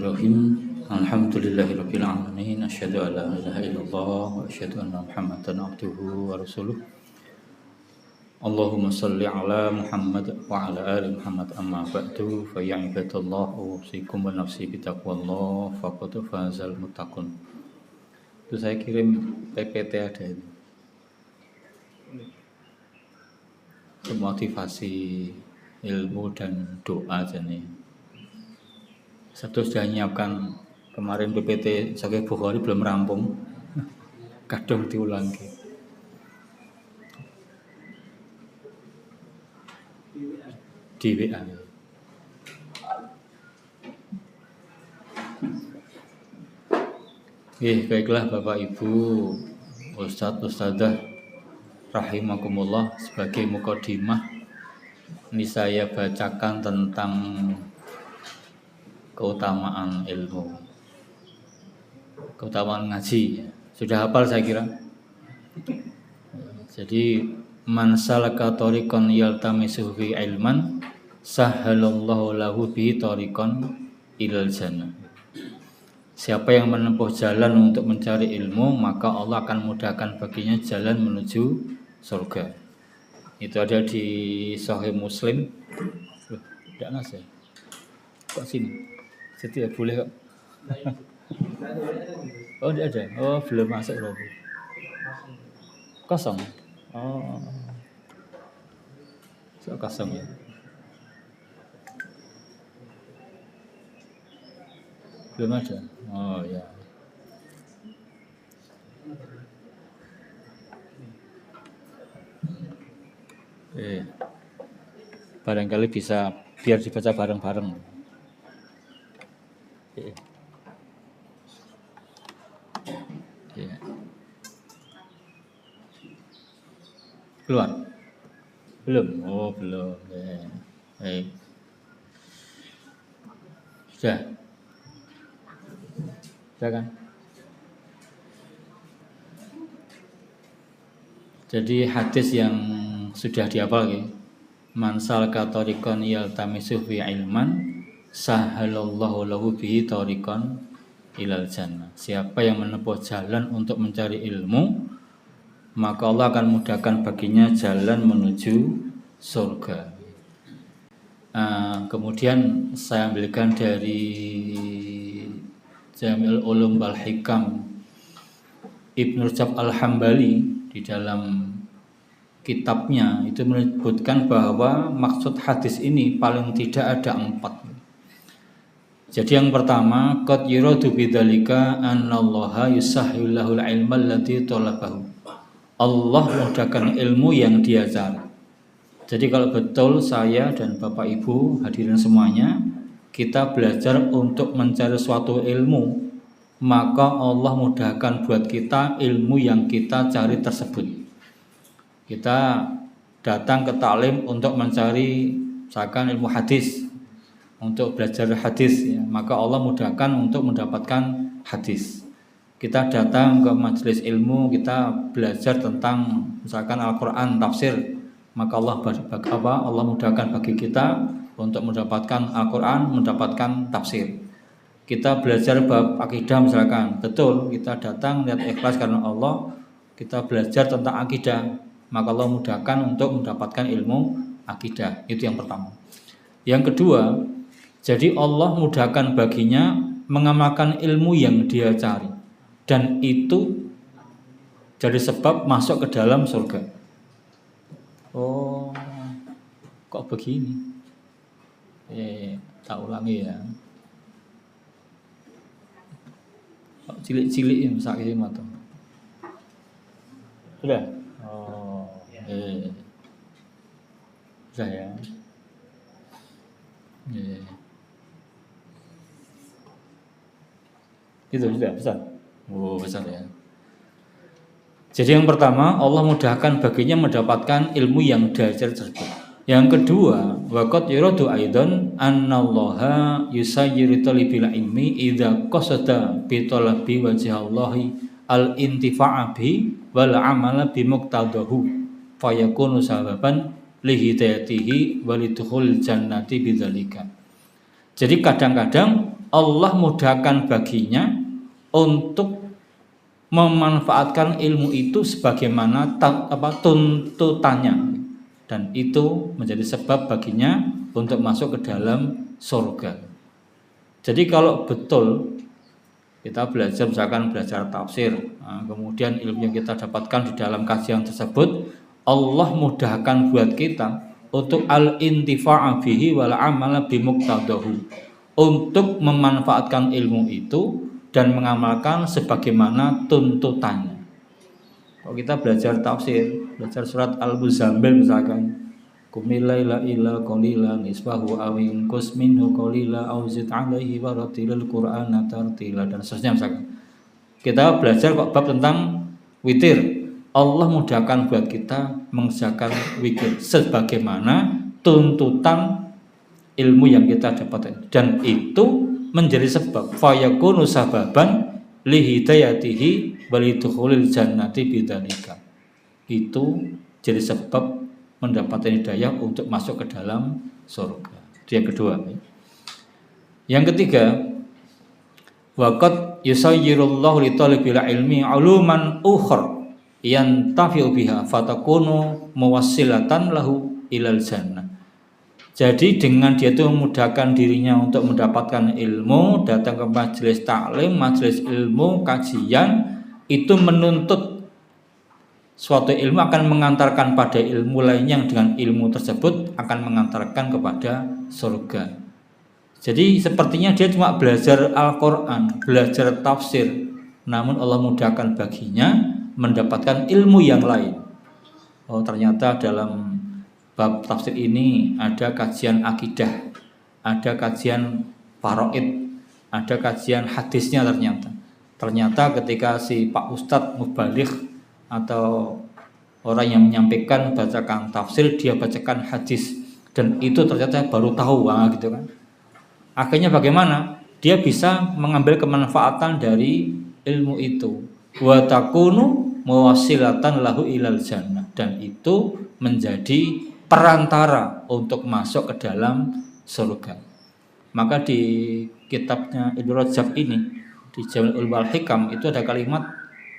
Bismillahirrahmanirrahim. Alhamdulillahirabbil alamin. Asyhadu an la ilaha illallah wa asyhadu anna Muhammadan abduhu wa rasuluh. Allahumma shalli ala Muhammad wa ala ali Muhammad amma ba'du fa ya ibadallah usikum wa nafsi bi taqwallah faqad fazal muttaqun. Itu saya kirim PPT ada ini. Motivasi ilmu dan doa nih. Satu sudah menyiapkan kemarin PPT Sahih Bukhari belum rampung, kadang diulang di WA. Baiklah Bapak Ibu, Ustadz Ustadzah rahimakumullah, sebagai mukadimah ini saya bacakan tentang keutamaan ilmu, keutamaan ngaji. Sudah hafal saya kira. Jadi man salaka tariqan yaltamisu fi ilman sahhalallahu lahu bi tariqan ilal jannah. Siapa yang menempuh jalan untuk mencari ilmu, maka Allah akan mudahkan baginya jalan menuju surga. Itu ada di Sahih Muslim. Tidak nasi. Kok sini? Jadi ya boleh kok. Oh tidak ada. Oh belum masuk berarti. Kosong. Oh. So, kosong ya. Belum ada. Oh ya. Barangkali bisa biar dibaca bareng-bareng. Ya. Keluar? Belum? Oh belum. Baik. Sudah? Sudah kan? Jadi hadis yang sudah dihafal ya. Man salaka tariqan yaltamisu fi ilman sahhalallahu lahu bihi tariqan ilal jannah. Siapa yang menempuh jalan untuk mencari ilmu, maka Allah akan mudahkan baginya jalan menuju surga. Kemudian saya ambilkan dari Jami'ul Ulum wal Hikam Ibnu Rajab Al-Hambali di dalam kitabnya itu menyebutkan bahwa maksud hadis ini paling tidak ada 4. Jadi yang pertama, qad yuradu bidzalika annallaha yusahhilul ilma allati talabahu. Allah mudahkan ilmu yang dia cari. Jadi kalau betul saya dan Bapak Ibu hadirin semuanya, kita belajar untuk mencari suatu ilmu, maka Allah mudahkan buat kita ilmu yang kita cari tersebut. Kita datang ke taklim untuk mencari misalkan ilmu hadis, untuk belajar hadis ya, maka Allah mudahkan untuk mendapatkan hadis. Kita datang ke majelis ilmu, kita belajar tentang misalkan Al-Qur'an tafsir, maka Allah mudahkan bagi kita untuk mendapatkan Al-Qur'an, mendapatkan tafsir. Kita belajar bab akidah misalkan, betul kita datang lihat ikhlas karena Allah, kita belajar tentang akidah, maka Allah mudahkan untuk mendapatkan ilmu akidah. Itu yang pertama. Yang kedua, jadi Allah mudahkan baginya mengamalkan ilmu yang dia cari, dan itu jadi sebab masuk ke dalam surga. Oh, kok begini? Tak ulangi ya. Kok cilik-cilik misalnya mata. Sudah? Oh, sudah ya. Itu sudah besar. Oh besar ya. Jadi yang pertama, Allah mudahkan baginya mendapatkan ilmu yang dia cari tersebut. Yang kedua, waqad yuradu aidan annallaha yusayyiru talibil ilmi idza qasada bi talabi wajhillahi al-intifa'a bi wal 'amala bi muqtadahu fayakunu sababan li hidayatihi wa lidukhul jannati bidzalika. Jadi kadang-kadang Allah mudahkan baginya untuk memanfaatkan ilmu itu sebagaimana tuntutannya, dan itu menjadi sebab baginya untuk masuk ke dalam surga. Jadi kalau betul kita belajar, misalkan belajar tafsir, kemudian ilmu yang kita dapatkan di dalam kajian tersebut, Allah mudahkan buat kita untuk al-intifa'a bihi wal amala bimuqtadahu, untuk memanfaatkan ilmu itu dan mengamalkan sebagaimana tuntutannya. Kalau kita belajar tafsir, belajar surat Al-Muzammil misalkan, qumil laila illa qalila nisfahu aw inqus minhu qalila aw zid 'alaihi wa rattilil qur'ana tartila, dan seterusnya misalkan. Kita belajar kok bab tentang witir. Allah mudahkan buat kita mengerjakan witir sebagaimana tuntutan ilmu yang kita dapatkan, dan itu menjadi sebab fayakunu sababan lihidayatihi walidukhulil jannati bidzalika. Itu jadi sebab mendapatkan hidayah untuk masuk ke dalam surga. Itu yang kedua. Yang ketiga, waqad yusayyirullahu li talibil ilmi uluman ukhra yantafi'u biha fatakunu muwassilatan lahu ilal jannah. Jadi dengan dia itu memudahkan dirinya untuk mendapatkan ilmu, datang ke majelis taklim, majelis ilmu, kajian, itu menuntut suatu ilmu akan mengantarkan pada ilmu lainnya, yang dengan ilmu tersebut akan mengantarkan kepada surga. Jadi sepertinya dia cuma belajar Al-Quran, belajar tafsir, namun Allah mudahkan baginya mendapatkan ilmu yang lain. Oh, ternyata dalam bab tafsir ini ada kajian akidah, ada kajian faraid, ada kajian hadisnya. Ternyata ketika si Pak Ustadz Mubaligh atau orang yang menyampaikan bacakan tafsir, dia bacakan hadis, dan itu ternyata baru tahu gitu kan. Akhirnya bagaimana? Dia bisa mengambil kemanfaatan dari ilmu itu. Wa takunu muwassilatan lahu ilal jannah, dan itu menjadi perantara untuk masuk ke dalam surga. Maka di kitabnya Ibnu Rajab ini, di Jami'ul Ulumul Hikam, itu ada kalimat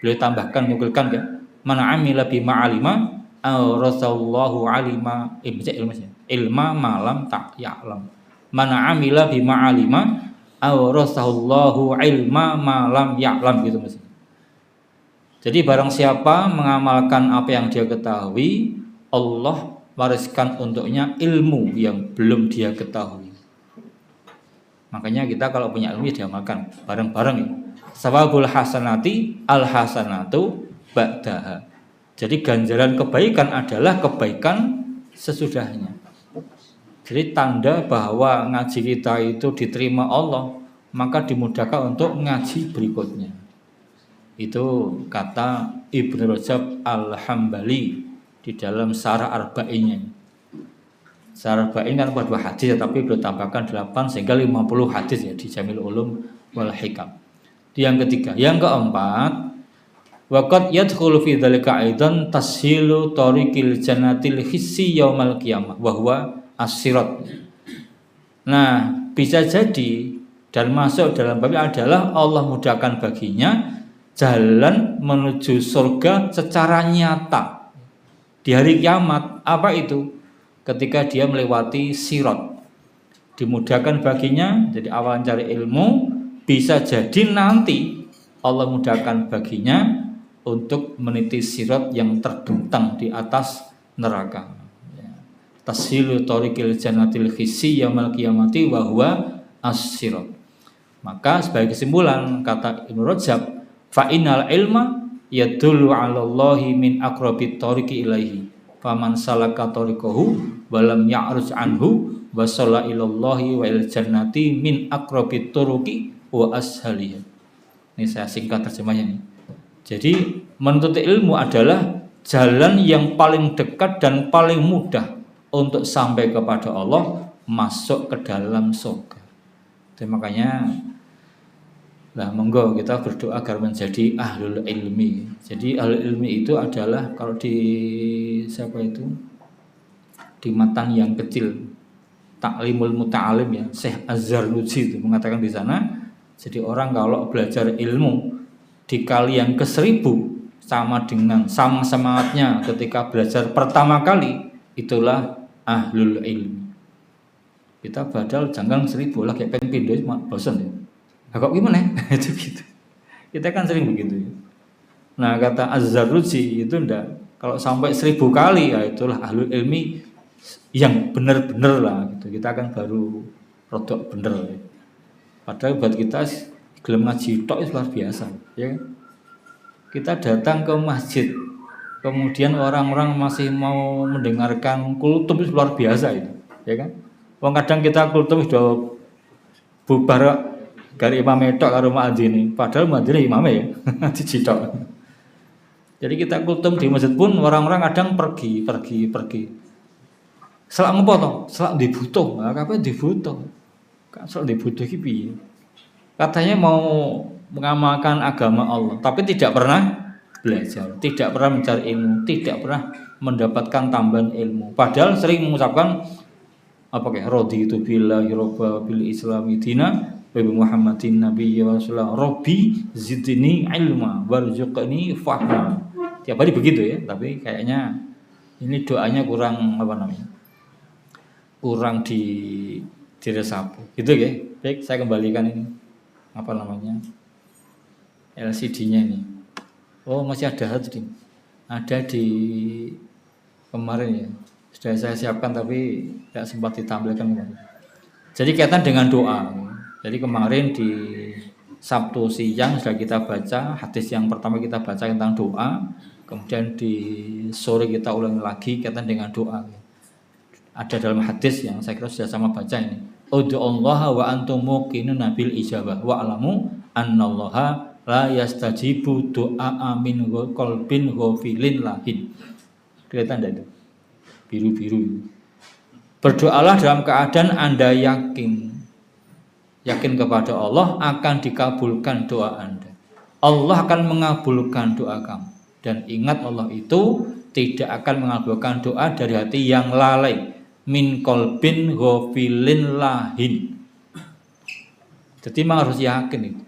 beliau tambahkan, nukilkan ya, man amila bima alima awrasallahu alima ilma malam tak ya'lam. Man amila bima alima awrasallahu ilma malam ya'lam, gitu maksudnya. Jadi barang siapa mengamalkan apa yang dia ketahui, Allah wariskan untuknya ilmu yang belum dia ketahui. Makanya kita kalau punya ilmu ya diamalkan bareng-bareng ya. Sawabul hasanati al hasanatu ba'daha. Jadi ganjaran kebaikan adalah kebaikan sesudahnya. Jadi tanda bahwa ngaji kita itu diterima Allah, maka dimudahkan untuk ngaji berikutnya. Itu kata Ibnu Rajab Al-Hambali di dalam Syarah Arba'innya. Syarah Arba'in kan buat 2 hadis ya, tapi beliau tambahkan 8 sehingga 50 hadis ya di Jami'ul Ulum wal Hikam. Yang ketiga, yang keempat, waqad yadkhulu fi dzalika aidan tashilu tariqil jannatil hissi yaumal qiyamah wa huwa as-sirat. Nah, bisa jadi dan masuk dalam bab adalah Allah mudahkan baginya jalan menuju surga secara nyata di hari kiamat. Apa itu? Ketika dia melewati sirat, dimudahkan baginya. Jadi awal cari ilmu, bisa jadi nanti Allah mudahkan baginya untuk meniti sirat yang terbentang di atas neraka. Tashilu tariqil jannatil hissi yaumal qiyamati wa huwa as-sirat. Maka sebagai kesimpulan kata Ibnu Rajab, fa innal ilma yadullu 'ala Allahi min aqrabit tariqi ilaihi. Faman salaka tariqahu wa lam ya'ruj anhu wa shalla ilallahi wa il jannati min aqrabit turuqi wa ashaliha. Ini saya singkat terjemahnya nih. Jadi menuntut ilmu adalah jalan yang paling dekat dan paling mudah untuk sampai kepada Allah, masuk ke dalam surga. Jadi makanya monggo kita berdoa agar menjadi ahlul ilmi. Jadi ahlul ilmi itu adalah kalau di di matan yang kecil, Ta'limul Muta'alim ya, Syekh Az-Zarnuji itu mengatakan di sana, jadi orang kalau belajar ilmu dikali yang ke 1000 sama dengan sama semangatnya ketika belajar pertama kali, itulah ahlul ilmi. Kita badal janggal 1000 lah kayak pengen pindah bosan ya. Nah, kok gimana? Itu gitu. Kita kan sering begitu ya. Nah kata Az-Zarnuji itu enggak, kalau sampai 1000 kali ya itulah ahlul ilmi yang benar-benar lah gitu. Kita akan baru rodok bener ya. Padahal buat kita gelem ngaji tok itu luar biasa ya. Kita datang ke masjid kemudian orang-orang masih mau mendengarkan kultum itu luar biasa itu ya kan. Wong kadang kita kultum sudah bubar dari imam tok karo muadzin, padahal muadzin imam ya dicidok. Jadi kita kultum di masjid pun orang-orang kadang pergi. Selak ngopo to? Selak dibutuh. Nah, kapan dibutuh? Kan selak dibutuh iki piye? Katanya mau mengamalkan agama Allah, tapi tidak pernah belajar, tidak pernah mencari ilmu, tidak pernah mendapatkan tambahan ilmu. Padahal sering mengucapkan apa kayak raditu billahi robba bil islami dina wa bi Muhammadin nabiyyi wa rasulullah rabbi zidni ilma warzuqni fahma. Tiap hari begitu ya, tapi kayaknya ini doanya kurang apa namanya? Kurang diresapi. Gitu ya. Baik, saya kembalikan ini apa namanya? LCD-nya ini. Oh, masih ada tadi. Ada di kemarin ya. Sudah saya siapkan tapi tidak sempat ditampilkan kemarin. Jadi kaitan dengan doa. Jadi kemarin di Sabtu siang sudah kita baca hadis yang pertama, kita baca tentang doa. Kemudian di sore kita ulangi lagi kaitan dengan doa. Ada dalam hadis yang saya kira sudah sama baca ini. Ud'ullaha wa antum muqinuna bil ijabah wa alamu annallaha la yastajibu du'a min qalbin ghafilin lahin. Kelihatan enggak itu? Biru-biru. Berdoalah dalam keadaan Anda yakin kepada Allah akan dikabulkan doa Anda. Allah akan mengabulkan doa kamu. Dan ingat, Allah itu tidak akan mengabulkan doa dari hati yang lalai. Min qalbin ghafilin lahin. Jadi memang harus yakin itu.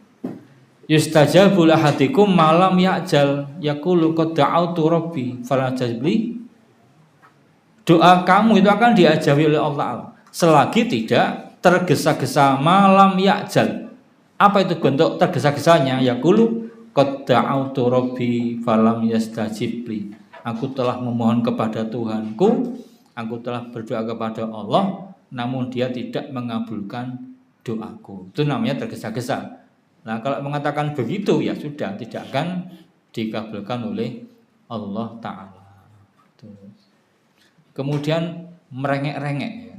Yustajabu lahadikum malam ya'jal yaqulu qad da'autu rabbi fala tajibli. Doa kamu itu akan diajabi oleh Allah selagi tidak tergesa-gesa malam ya'jal. Apa itu bentuk tergesa-gesanya? Yaqulu qad da'autu rabbi falam yastajibli. Aku telah memohon kepada Tuhanku, aku telah berdoa kepada Allah, namun Dia tidak mengabulkan doaku. Itu namanya tergesa-gesa. Nah, kalau mengatakan begitu ya sudah, tidak akan dikabulkan oleh Allah Ta'ala. Kemudian merengek-rengek ya.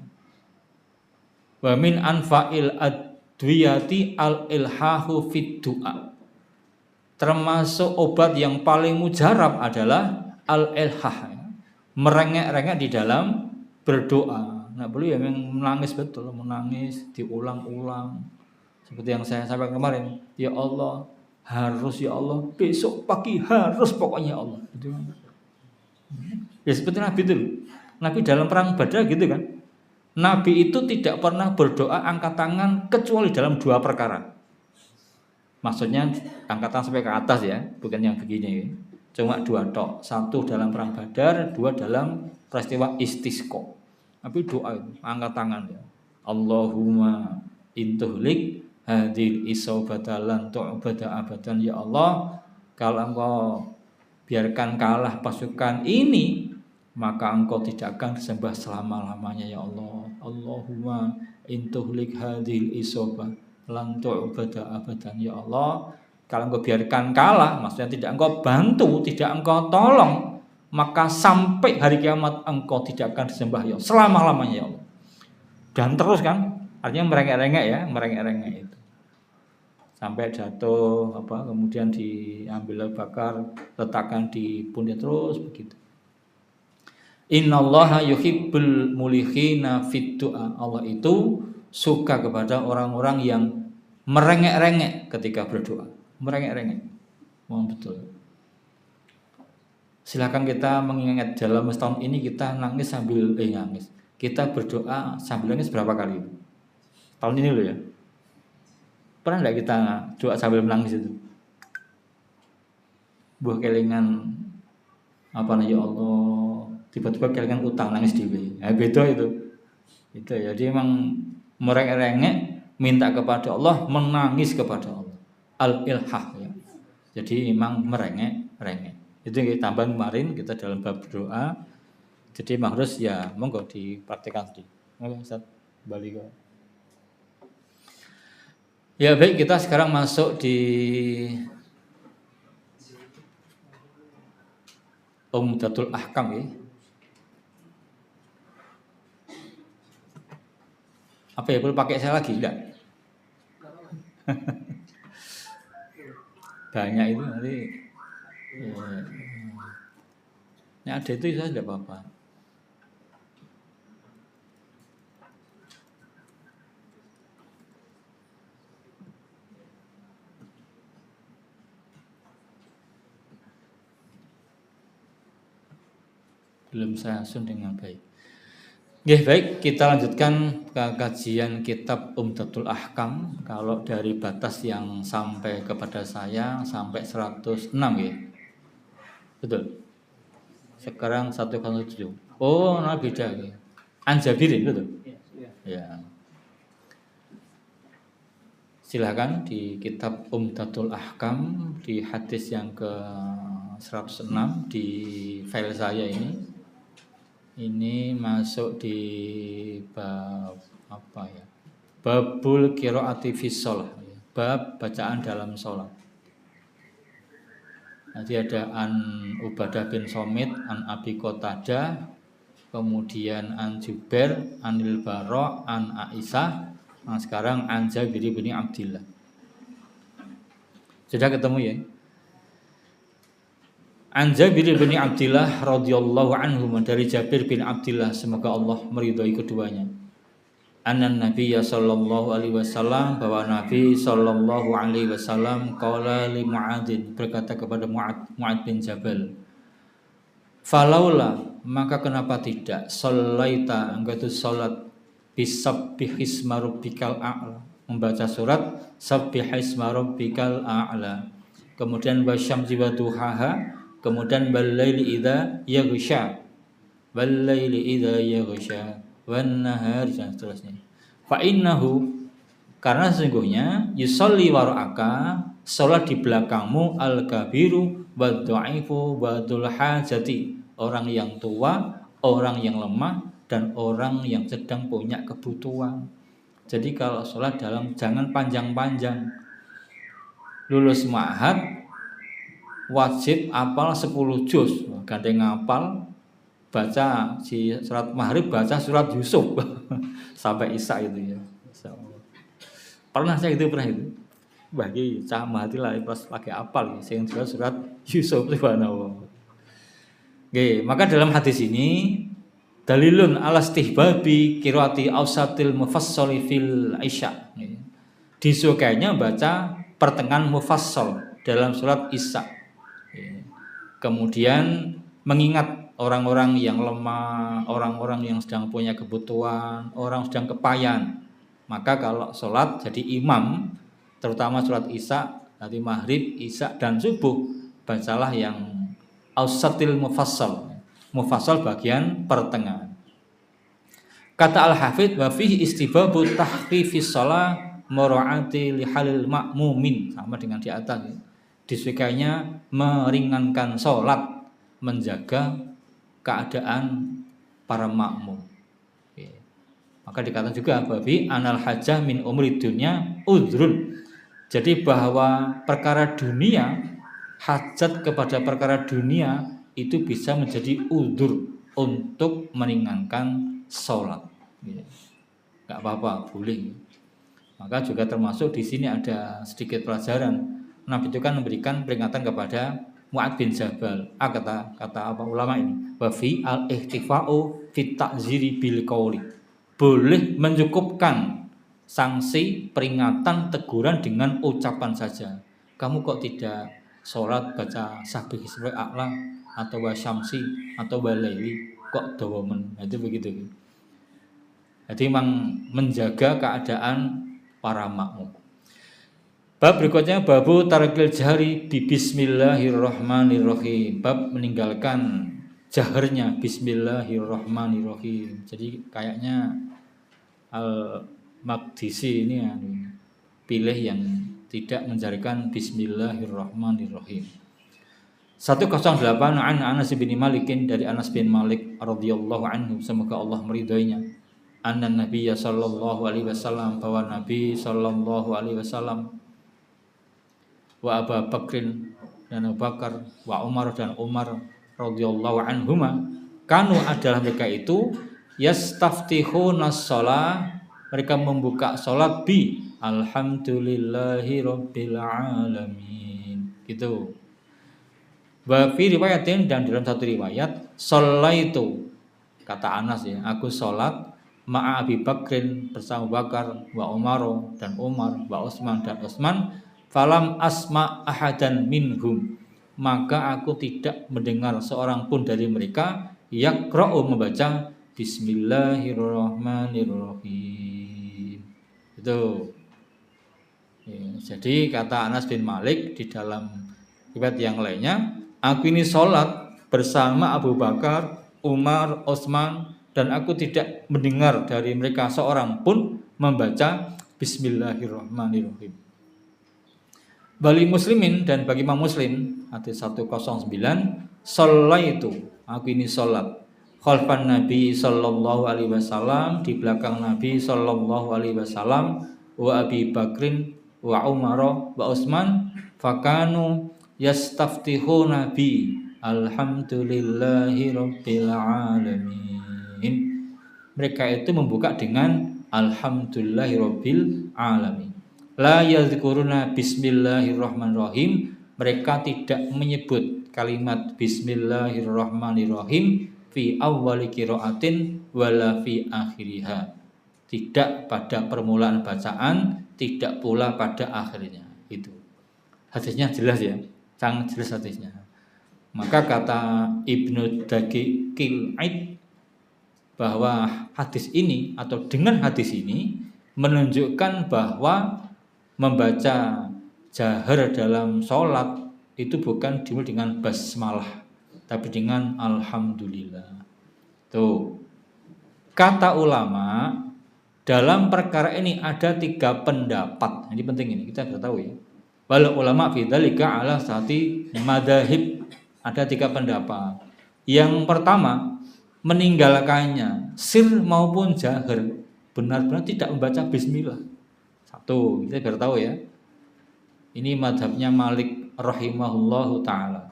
Wa min anfa'il adwiyati al-ilhahu fid du'a. Termasuk obat yang paling mujarab adalah al-ilhah ya. Merengek-rengek di dalam berdoa. Nah, boleh ya menangis betul, menangis diulang-ulang. Seperti yang saya sampaikan kemarin, ya Allah, harus ya Allah, besok pagi harus pokoknya Allah. Gitu kan. Ya seperti Nabi itu. Nabi dalam perang Badar gitu kan. Nabi itu tidak pernah berdoa angkat tangan kecuali dalam 2 perkara. Maksudnya angkat tangan sampai ke atas ya, bukan yang begini ya. Cuma 2 tok. 1 dalam perang Badar, 2 dalam peristiwa istisqa. Nabi doa itu, angkat tangan ya. Allahumma intuhlik hadil isobatalan tu'bada abadan, ya Allah, kalau Engkau biarkan kalah pasukan ini, maka Engkau tidak akan disembah selama-lamanya ya Allah. Allahumma intuhlik hadil isobatalan tu'bada abadan, ya Allah, kalau Engkau biarkan kalah, maksudnya tidak Engkau bantu, tidak Engkau tolong, maka sampai hari kiamat Engkau tidak akan disembah ya selama-lamanya ya Allah. Dan terus kan, artinya merengek-rengek ya, merengek-rengek itu. Sampai jatuh kemudian diambil bakar, letakkan di pundak terus begitu. Innallaha yuhibbul mulikhina fid du'a. Allah itu suka kepada orang-orang yang merengek-rengek ketika berdoa. Merengek-rengek. Mohon betul. Silakan kita mengingat dalam setahun ini kita nangis sambil nangis. kita berdoa sambil nangis berapa kali? Tahun ini loh ya. Pernah nggak kita doa sambil menangis itu? Buah kelingan apa nih ya Allah, tiba-tiba kelingan utang nangis dhewe. Ya beda itu. Itu ya. Jadi memang merengek minta kepada Allah, menangis kepada Allah. Al-ilhah ya. Jadi memang merengek. Itu yang kita tambah kemarin kita dalam bab doa. Jadi memang harus ya monggo dipraktikkan di. Monggo Ustaz balik ke. Ya baik, kita sekarang masuk di Umdatul Ahkam ya. Apa ya, perlu pakai saya lagi enggak? Banyak itu nanti ya, ada itu saya tidak apa-apa. Belum saya sun dengan baik. Ya, baik, kita lanjutkan ke kajian kitab Umdatul Ahkam. Kalau dari batas yang sampai kepada saya sampai 106 ya. Betul. Sekarang 107. Oh, nah beda ya. Anjabirin betul. Ya. Silakan di kitab Umdatul Ahkam di hadis yang ke 106 di file saya ini. Ini masuk di bab apa ya? Babul qiraati fi shalah. Bab bacaan dalam sholat. Nanti ada an Ubadah bin Somit, an Abi Qatadah, kemudian an Jubair, anil Bara, an Aisyah. Nah, sekarang an Jabir bin Abdillah. Sudah ketemu ya? An Jabir bin Abdillah radhiyallahu anhu, dari Jabir bin Abdillah, semoga Allah meridhai keduanya. Anan Nabi sallallahu alaihi wasallam, bahwa Nabi sallallahu alaihi wasallam qala li Muadzin, berkata kepada Muad bin Jabal, falaula, maka kenapa tidak, sallaita, engkau itu salat bisabbihisma rabbikal a'la, membaca surat sabbihisma rabbikal a'la, kemudian wasyamsi wa duhaha, kemudian wal-laili idza yaghsha, wal-laili idza yaghsha, wan nahari, dan seterusnya. Fa innahu, karena sesungguhnya yusolli wara'aka, salat di belakangmu, al-kabiru wad-dha'ifu wadul hajati, orang yang tua, orang yang lemah, dan orang yang sedang punya kebutuhan. Jadi kalau sholat jangan panjang-panjang. Lulus ma'had wajib apal 10 juz, gandeng ngapal, baca di surat Maghrib, baca surat Yusuf sampai Isya itu ya. Pernah saya itu bagi cah mati lah pas pakai apal sing surat Yusuf subhanallah. Oke, maka dalam hadis ini dalilun ala istihbabi qiraati ausatil mufassal fil Isya. Disukainya baca pertengahan mufassal dalam surat Isya. Kemudian mengingat orang-orang yang lemah, orang-orang yang sedang punya kebutuhan, orang sedang kepayan. Maka kalau sholat jadi imam, terutama sholat Isya, nanti Maghrib, Isya, dan Subuh, bacalah yang ausatil mufassal. Mufassal bagian pertengahan. Kata Al-Hafidz, wa fihi istibabu tahfifis shalah mura'ati lihalil ma'mumin, sama dengan di atas. Disukainya meringankan sholat, menjaga keadaan para makmum. Maka dikatakan juga babi anal hajah min umri dunya udrun. Jadi bahwa perkara dunia, hajat kepada perkara dunia itu bisa menjadi udur untuk meringankan sholat. Gak apa-apa, boleh. Maka juga termasuk di sini ada sedikit pelajaran. Nabi itu kan memberikan peringatan kepada Mu'ad bin Jabal. Kata apa ulama ini? Wa fi al-ihtifa'u fit ta'ziri bil qauli. Boleh mencukupkan sanksi, peringatan, teguran dengan ucapan saja. Kamu kok tidak sholat baca sabbihisma a'la atau wasyamsi atau walaili, kok dawamen? Itu begitu. Jadi memang menjaga keadaan para makmum. Bab berikutnya babu tarkil jahri bi bismillahirrahmanirrahim. Bab meninggalkan jaharnya bismillahirrahmanirrahim. Jadi kayaknya Al-Maqdisi ini pilih yang tidak menjarikan bismillahirrahmanirrahim. 108 an Anas bin Malikin, dari Anas bin Malik radhiyallahu anhu, semoga Allah meridhoinya. Anna Nabiyya sallallahu alaihi wasallam, bahwa Nabi sallallahu alaihi wasallam, wa Abu Bakrin dan Abu Bakar, wa Umar dan Umar radhiyallahu anhuma, kanu adalah mereka itu yastaftihuna shalah, mereka membuka salat bi alhamdulillahi rabbil alamin, gitu. Wa fi riwayatin, dan dalam satu riwayat, shallaitu, kata Anas ya, aku salat ma'a Abi Bakrin, bersama Bakar, wa Umar dan Umar, wa Utsman dan Utsman, falam asma ahadan minhum, maka aku tidak mendengar seorang pun dari mereka yaqra'u, membaca bismillahirrahmanirrahim. Itu ya, jadi kata Anas bin Malik di dalam riwayat yang lainnya, aku ini sholat bersama Abu Bakar, Umar, Utsman, dan aku tidak mendengar dari mereka seorang pun membaca bismillahirrahmanirrahim. Bali Muslimin, dan bagi Imam Muslim hadis 109, shallaitu, aku ini sholat khalfan Nabi sallallahu alaihi wasallam, di belakang Nabi sallallahu alaihi wasallam, wa Abi Bakrin wa Umar wa Utsman, fakanu yastaftihuna bi alhamdulillahi rabbil alamin, mereka itu membuka dengan alhamdulillahi rabbil alamin. La yadhkuruna bismillahirrahmanirrahim, mereka tidak menyebut kalimat bismillahirrahmanirrahim fi awwali qiraatin wala fi akhiriha, tidak pada permulaan bacaan, tidak pula pada akhirnya. Itu hadisnya jelas ya, sangat jelas hadisnya. Maka kata Ibnu Daqiqil Aid bahwa hadis ini, atau dengan hadis ini, menunjukkan bahwa membaca jahar dalam sholat itu bukan dimulai dengan basmalah, tapi dengan alhamdulillah. Tuh, kata ulama dalam perkara ini ada 3 pendapat. Ini penting, ini kita harus tahu ya. Wal ulama fi dzalika ala sati madzhab, ada 3 pendapat. Yang pertama, meninggalkannya sir maupun jahar benar-benar tidak membaca bismillah. Satu, kita biar tahu ya. Ini madhabnya Malik rahimahullahu ta'ala.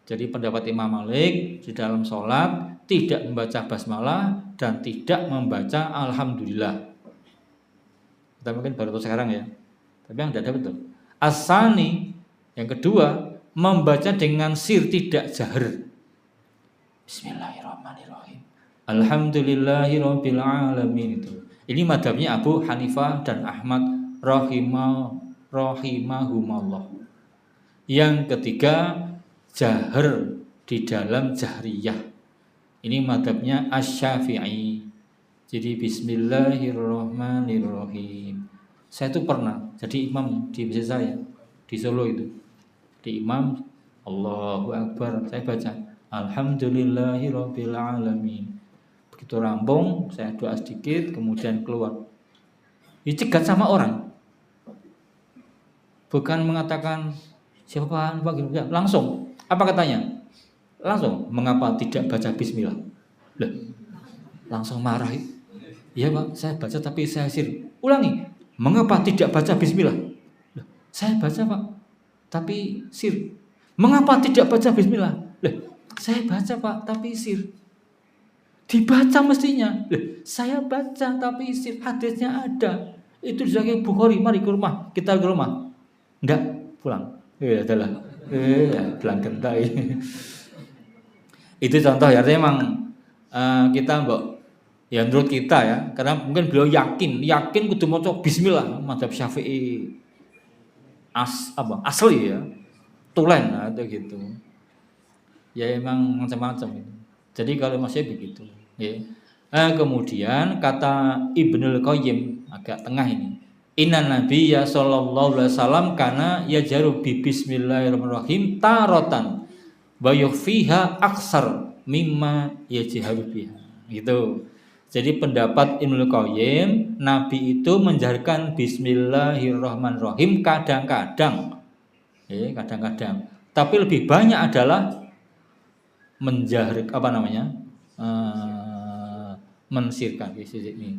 Jadi pendapat Imam Malik di dalam sholat tidak membaca basmalah dan tidak membaca alhamdulillah. Kita mungkin baru tahu sekarang ya, tapi yang tidak ada betul. Asani, yang kedua, membaca dengan sir, tidak jahar. Bismillahirrahmanirrahim, alhamdulillahirabbil alamin. Itu ini madhabnya Abu Hanifah dan Ahmad rahimahumallah. Yang ketiga, jahar di dalam jahriyah. Ini madhabnya Asy-Syafi'i. Jadi bismillahirrahmanirrahim. Saya tuh pernah jadi imam di masjid saya di Solo itu. Di imam, Allahu Akbar, saya baca alhamdulillahirabbil alamin. Begitu rampung, saya doa sedikit, kemudian keluar. Dicegat sama orang. Bukan mengatakan siapa Pak, langsung. Apa katanya? Langsung, mengapa tidak baca bismillah? Lah, langsung marah. Iya Pak, saya baca tapi saya sir. Ulangi, mengapa tidak baca bismillah? Lah, saya baca Pak, tapi sir. Mengapa tidak baca bismillah? Lah, saya baca Pak, tapi sir. Dibaca mestinya. Saya baca tapi sir, hadisnya ada. Itu di Sahih Bukhari, mari ke rumah, kita ke rumah. Enggak, pulang. Ya adalah. Pulang kentai. Itu contoh ya, artinya memang kita mbok ya menurut kita ya, karena mungkin beliau yakin kudu maca bismillah, madzhab Syafi'i asli ya. Tulen atau gitu. Ya emang macam-macam itu. Jadi kalau masih begitu, ya. Kemudian kata Ibnul Qayyim agak tengah ini. Inna Nabiyya sallallahu alaihi wasallam kana yajaru bi bismillahirrahmanirrahim taratan wa yukhfiha aksar mimma yajharu biha. Gitu. Jadi pendapat Ibnul Qayyim, Nabi itu menjaharkan bismillahirrahmanirrahim kadang-kadang. Kadang-kadang. Tapi lebih banyak adalah mensirkan ini.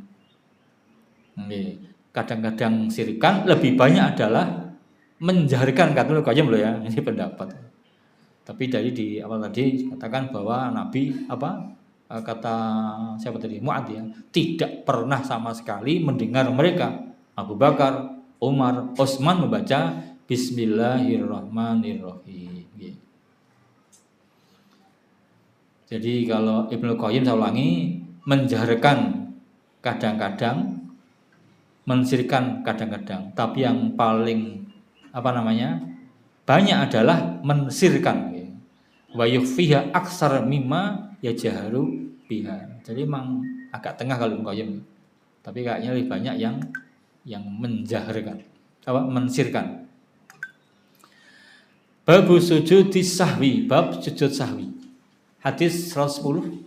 Kadang-kadang sirkan, lebih banyak adalah menjaharkan, kata Ibnu Qayyim loh ya, ini pendapat. Tapi dari di awal tadi katakan bahwa Nabi kata siapa tadi, Mu'adz ya, tidak pernah sama sekali mendengar mereka Abu Bakar, Umar, Utsman membaca Bismillahirrahmanirrahim. Jadi kalau Ibnu Qayyim saya ulangi, menjaharkan kadang-kadang, mensirkan kadang-kadang, tapi yang paling banyak adalah mensirkan. Wa yukhfiha aksar mimma yajharu biha. Jadi memang agak tengah kalau Ibnu Qayyim, tapi kayaknya lebih banyak yang menjaharkan, mensirkan. Bab sujud sahwi, bab sujud sahwi. Hadis 110.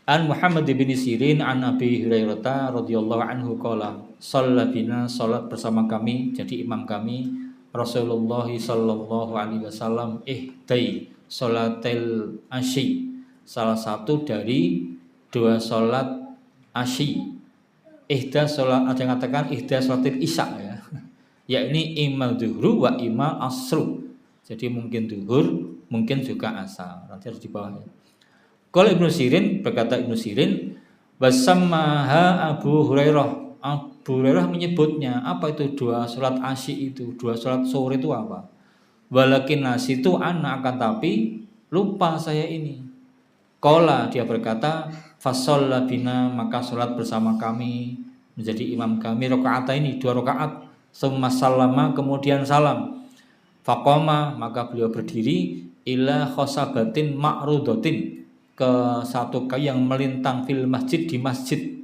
An Muhammad bin Sirin an Abi Hurairah radhiyallahu anhu qala shalla bina, salat bersama kami, jadi imam kami Rasulullah sallallahu alaihi wasallam ihdai salatil asyi, salah satu dari dua salat asyi. Ihda salat, ada yang mengatakan ihda salatil isya ya. Yakni imal zuhru wa imal asru. Jadi mungkin zuhur, mungkin juga asar. Nanti harus di bawahnya. Kalau Ibnu Sirin, berkata Ibnu Sirin, wasammaha Abu Hurairah. Abu Hurairah menyebutnya, apa itu dua salat asyi itu, dua salat sore itu apa? Walakin nasi itu anak, akan tapi lupa saya ini. Qala, dia berkata, fasalla bina, maka salat bersama kami, menjadi imam kami rakaat ini, dua rakaat. Summa sallama, kemudian salam. Faqoma, maka beliau berdiri ila khosabatin ma'rudatin, ke satu kayu yang melintang fil masjid, di masjid.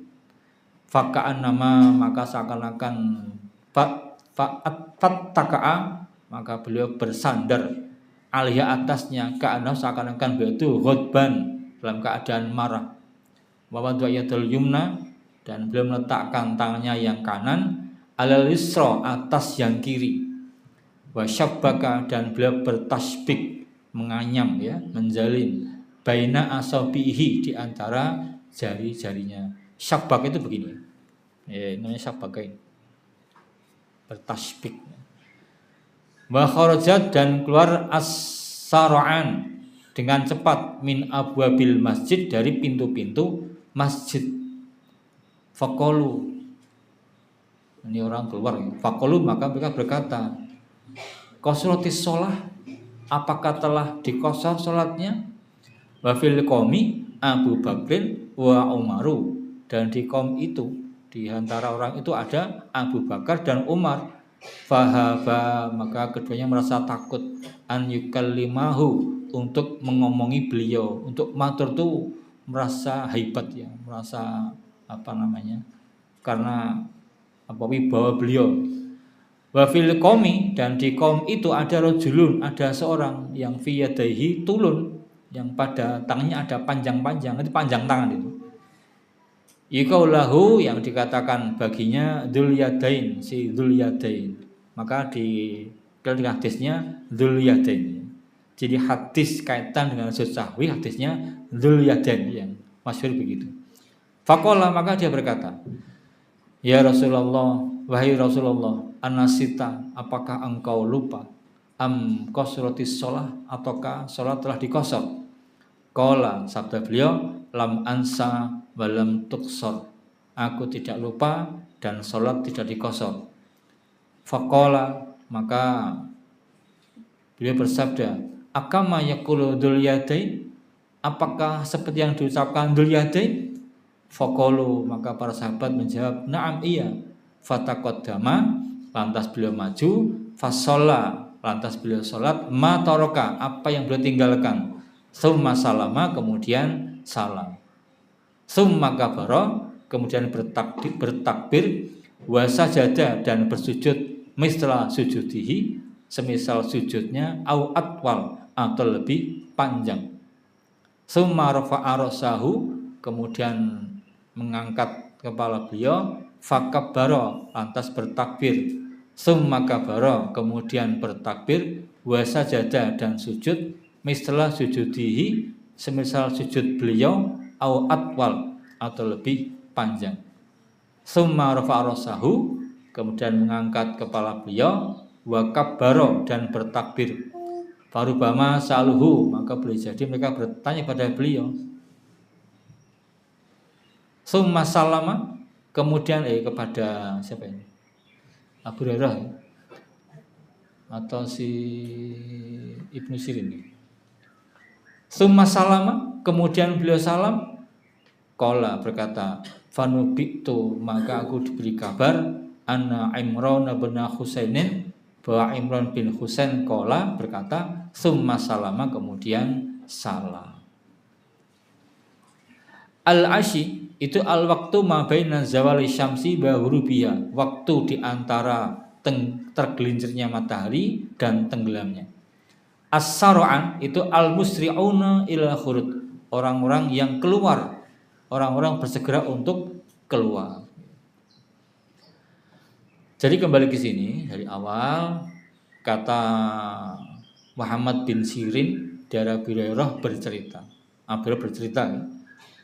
Faka'an nama, maka seakan-akan fattaka'a, maka beliau bersandar alaiha, atasnya, ka'anah, seakan-akan beliau itu ghadban, dalam keadaan marah. Wa wada'yatul yumna, dan beliau meletakkan tangannya yang kanan alal yusra, atas yang kiri. Wa syabbaka, dan beliau bertasbih, menganyam ya, menjalin baina asabihi, di antara jari-jarinya. Syabbak itu begini. Namanya syabbak ini. Bertasbih. Wa kharajat, dan keluar as-sara'an, dengan cepat, min abwabil masjid, dari pintu-pintu masjid. Faqalu, ini orang keluar ya. Faqalu, maka mereka berkata, qasratis shalah, apakah telah dikosor salatnya? Wa fil qaumi Abu Bakrin wa Umaru, dan di kaum itu, di antara orang itu ada Abu Bakar dan Umar. Fahaba, maka keduanya merasa takut, an yukallimahu, untuk mengomongi beliau, untuk matur tuh merasa hebat ya, merasa karena wibawa beliau. Wa fil qaumi, dan di kaum itu ada rajulun, ada seorang yang fi yadaihi tulun, yang pada tangannya ada panjang-panjang, itu panjang tangan itu. Iqaulahu, yang dikatakan baginya dzul yadain, si dzul yadain. Maka di hadisnya dzul yadain. Jadi hadis kaitan dengan sujud sahwi, hadisnya dzul yadain yang masyhur begitu. Faqala, maka dia berkata, ya Rasulullah, wahai Rasulullah, anasita, apakah engkau lupa? Am qasratis shalah, ataukah salat telah dikosor? Qala, sabda beliau, lam ansa walam tuksor, aku tidak lupa dan salat tidak dikosor. Faqala, maka beliau bersabda, akama yaqulu dzul yadain, apakah seperti yang diucapkan dzul yadain? Faqalu, maka para sahabat menjawab, na'am, iya. Fataqaddama, lantas beliau maju. Fasalla, lantas beliau salat. Ma taraka, apa yang beliau tinggalkan. Tsumma salama, kemudian salam. summa kabara, kemudian bertakbir, wa sajada, dan bersujud, misla sujudihi, semisal sujudnya, au atwal, atau lebih panjang. Summa rafa'a ra'sahu, kemudian mengangkat kepala beliau, fakabbara, lantas bertakbir, summa kabara, kemudian bertakbir, wa sajada, dan sujud, misla sujudihi, semisal sujud beliau, au atwal, atau lebih panjang. Summa rafa'a ra'sahu, kemudian mengangkat kepala beliau, wa kabbara, dan bertakbir. Farubama saluhu, maka boleh jadi mereka bertanya pada beliau. Summa salama, kemudian kepada siapa ini? Abu Hurairah atau si Ibnu Sirin. Summa salama, kemudian beliau salam. Qala, berkata, fanubitu, maka aku diberi kabar, anna Imran bin Husainin, bahwa Imran bin Husain qala, berkata, summa salama, kemudian salam. Al-ashi itu al-waktu ma baina zawali syamsi wa ghurubiha, waktu di antara tergelincirnya matahari dan tenggelamnya. As-sar'an itu al-musri'una ila khurud, orang-orang yang keluar, orang-orang bersegera untuk keluar. Jadi kembali ke sini dari awal, kata Muhammad bin Sirin dari Abu Hurairah bercerita. Abu Hurairah bercerita,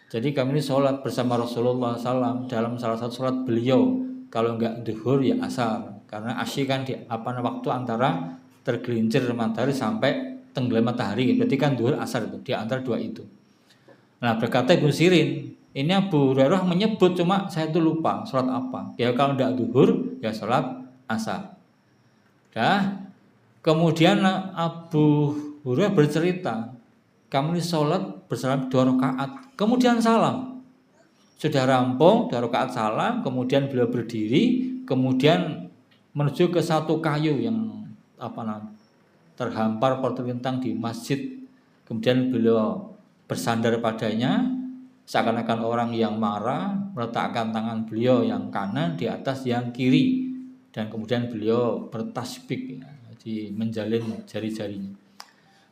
jadi kami ini sholat bersama Rasulullah SAW dalam salah satu sholat beliau. Kalau enggak duhur ya asar, karena asyik kan di waktu antara tergelincir matahari sampai tenggelam matahari. Berarti kan duhur asar itu di antara dua itu. Nah, berkata Ibnu Sirin, ini Abu Hurairah menyebut, cuma saya itu lupa sholat apa. Ya kalau enggak duhur ya sholat asar. Dah. Kemudian Abu Hurairah bercerita, kami sholat bersama 2 rakaat, kemudian salam. Sudah rampung 2 rakaat salam, kemudian beliau berdiri, kemudian menuju ke satu kayu yang terhampar terlintang di masjid. Kemudian beliau bersandar padanya, seakan-akan orang yang marah, meletakkan tangan beliau yang kanan di atas yang kiri, dan kemudian beliau bertasbih, jadi menjalin jari-jarinya.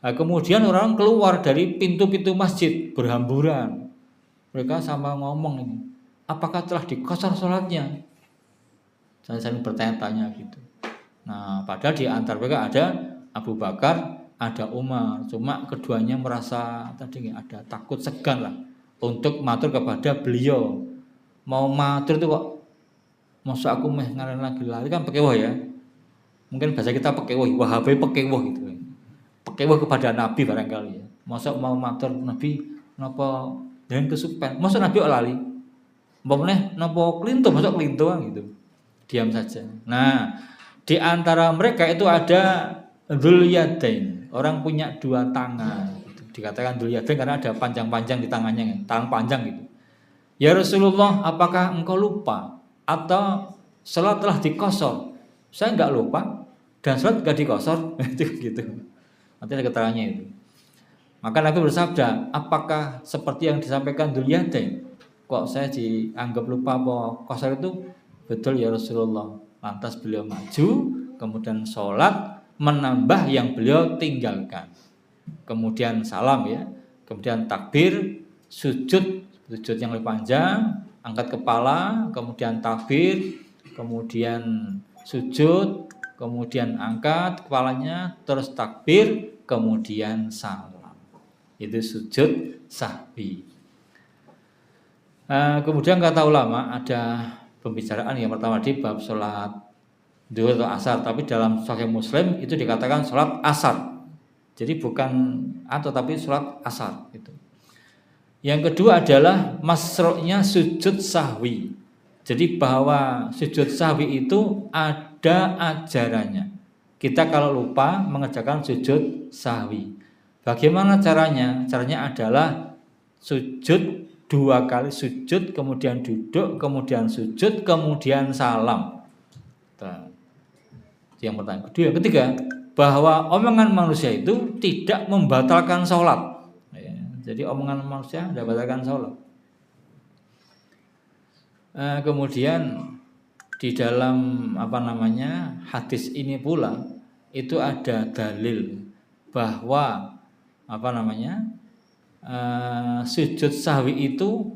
Nah, kemudian orang keluar dari pintu-pintu masjid berhamburan. Mereka sama ngomong ini, apakah telah dikosor sholatnya? Saya saling bertanya-tanya gitu. Nah, padahal di antara mereka ada Abu Bakar, ada Umar. Cuma keduanya merasa tadi ada takut, segan lah untuk matur kepada beliau. Mau matur itu kok, maksud aku ngaran lagi lari kan pakai wah ya. Mungkin bahasa kita pakai wah, wahabe pakai wah gitu. Kecewa kepada Nabi barangkali ya. Masa mau matur Nabi napa dengan kesupen. Masa Nabi lali. Mbakne napa klintu, masa klintu gitu. Diam saja. Nah, di antara mereka itu ada Dzul-Yadain, orang punya 2 tangan gitu. Dikatakan Dzul-Yadain karena ada panjang-panjang di tangannya, tangan panjang gitu. Ya Rasulullah, apakah engkau lupa atau salat telah dikosor? Saya enggak lupa dan salat enggak dikosor. gitu. Nanti ada keterangannya itu. Maka Nabi bersabda, apakah seperti yang disampaikan Dzul-Yadain? Kok saya dianggap lupa apa kosor itu? Betul ya Rasulullah. Lantas beliau maju, kemudian sholat, menambah yang beliau tinggalkan. Kemudian salam ya, kemudian takbir, sujud yang lebih panjang, angkat kepala, kemudian takbir, kemudian sujud, kemudian angkat kepalanya, terus takbir, kemudian salam. Itu sujud sahwi. Kemudian kata ulama ada pembicaraan yang pertama di bab sholat zuhur atau asar, tapi dalam Sahih Muslim itu dikatakan sholat asar. Jadi bukan atau tapi sholat asar itu. Yang kedua adalah masru'nya sujud sahwi. Jadi bahwa sujud sahwi itu ada ajarannya. Kita kalau lupa mengerjakan sujud sahwi. Bagaimana caranya? Caranya adalah sujud 2 kali, sujud kemudian duduk, kemudian sujud, kemudian salam. Itu yang pertama. Kedua, yang ketiga, bahwa omongan manusia itu tidak membatalkan sholat. Jadi omongan manusia tidak membatalkan sholat. Kemudian di dalam hadis ini pula itu ada dalil bahwa sujud sahwi itu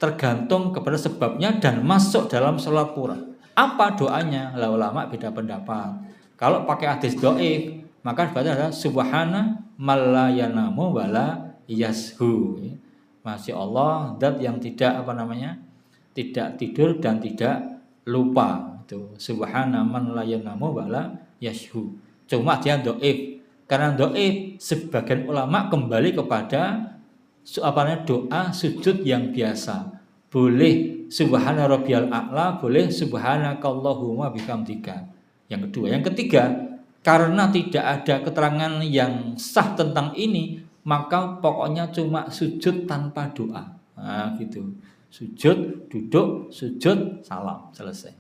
tergantung kepada sebabnya dan masuk dalam sholat pura. Apa doanya? Lah ulama beda pendapat. Kalau pakai hadis dhaif, maka berarti adalah subhana malla yanamu wala yashu. Masya Allah, zat yang tidak tidak tidur dan tidak lupa. Itu subhana man la yanamu wala yashu. Cuma dia dhaif. Karena dhaif, sebagian ulama kembali kepada doa sujud yang biasa. Boleh subhana rabbiyal a'la, boleh subhanakallahumma bihamdika. Yang kedua, yang ketiga, karena tidak ada keterangan yang sah tentang ini, maka pokoknya cuma sujud tanpa doa. Nah, gitu. Sujud, duduk, sujud, salam, selesai.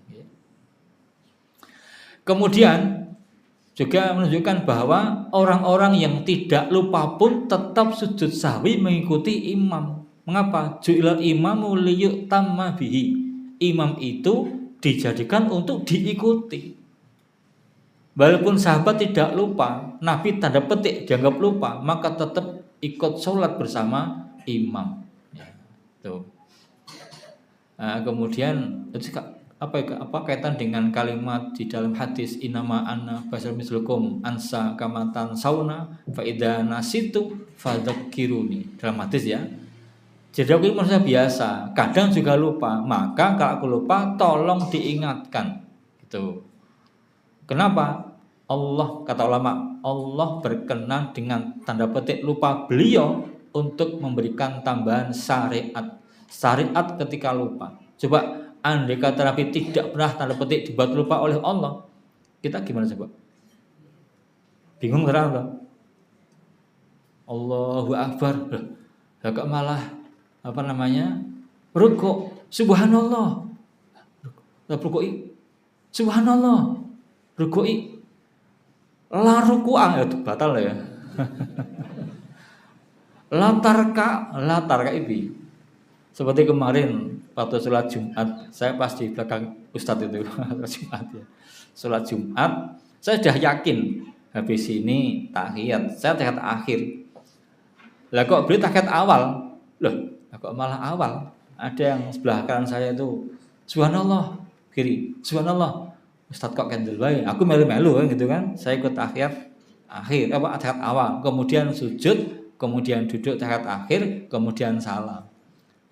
Kemudian juga menunjukkan bahwa orang-orang yang tidak lupa pun tetap sujud sahwi mengikuti imam. Mengapa? Ju'ilal imamu liyu'tamma bihi. Imam itu dijadikan untuk diikuti. Walaupun sahabat tidak lupa, Nabi tanda petik dianggap lupa, maka tetap ikut sholat bersama imam. Ya, tuh. Kemudian apa kaitan dengan kalimat di dalam hadis inama anna basar mislukum ansa kamatan sauna fa idza nasitu fadzakiruni. Dalam hadis ya. Jadi aku ini manusia biasa, kadang juga lupa. Maka kalau aku lupa tolong diingatkan. Gitu. Kenapa? Allah, kata ulama, Allah berkenan dengan tanda petik lupa beliau untuk memberikan tambahan syariat. Syariat ketika lupa. Coba andai kata Nabi tidak pernah tanda petik dibuat lupa oleh Allah, kita gimana coba? Bingung kenapa? Allahu Akbar. Lah kok malah rukuk, subhanallah. Rukuk, subhanallah. Rukuk, la ruku'ah, itu batal ya. Latarka ibi. Seperti kemarin waktu sholat Jumat, saya pas di belakang Ustadz itu Jumat ya. Sholat Jumat, saya sudah yakin habis ini tahiyat, saya tahiyat akhir. Lah kok beli tahiyat awal? Loh, kok malah awal? Ada yang sebelah kanan saya itu subhanallah, kiri subhanallah. Ustadz kok kendel bae? Aku melu-melu kan gitu kan. Saya ikut tahiyat akhir, tahiyat awal, kemudian sujud, kemudian duduk tahiyat akhir, kemudian salam.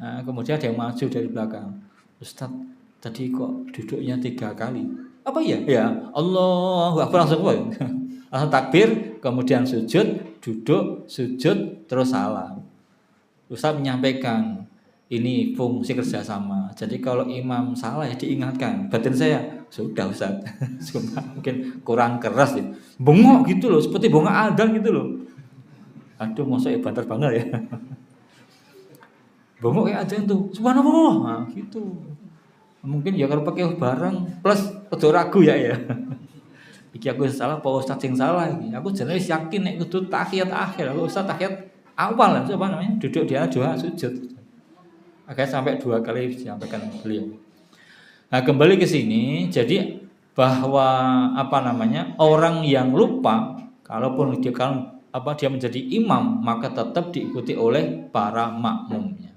Nah, kemudian ada yang maju dari belakang. Ustadz, tadi kok duduknya 3 kali? Apa ya? Ya, Allahu Akbar langsung takbir, kemudian sujud, duduk, sujud, terus salam. Ustadz menyampaikan ini fungsi kerjasama. Jadi kalau imam salah ya diingatkan. Batin saya sudah Ustadz, mungkin kurang keras ya. Bengok gitu loh, seperti bongok adzan gitu loh. Aduh, masa banter banget ya. Bongok kayak adzan tuh, subhanallah, nah, gitu. Mungkin ya kalau pakai barang plus udah ragu ya. Iki aku salah, Pak Ustadz yang salah iki. Aku jelas yakin nek kudu tahiyat akhir, aku Ustadz tahiyat awal lah, duduk dia doa sujud. Akhirnya sampai 2 kali disampaikan beliau. Nah, kembali ke sini, jadi bahwa orang yang lupa, kalaupun dia menjadi imam, maka tetap diikuti oleh para makmumnya.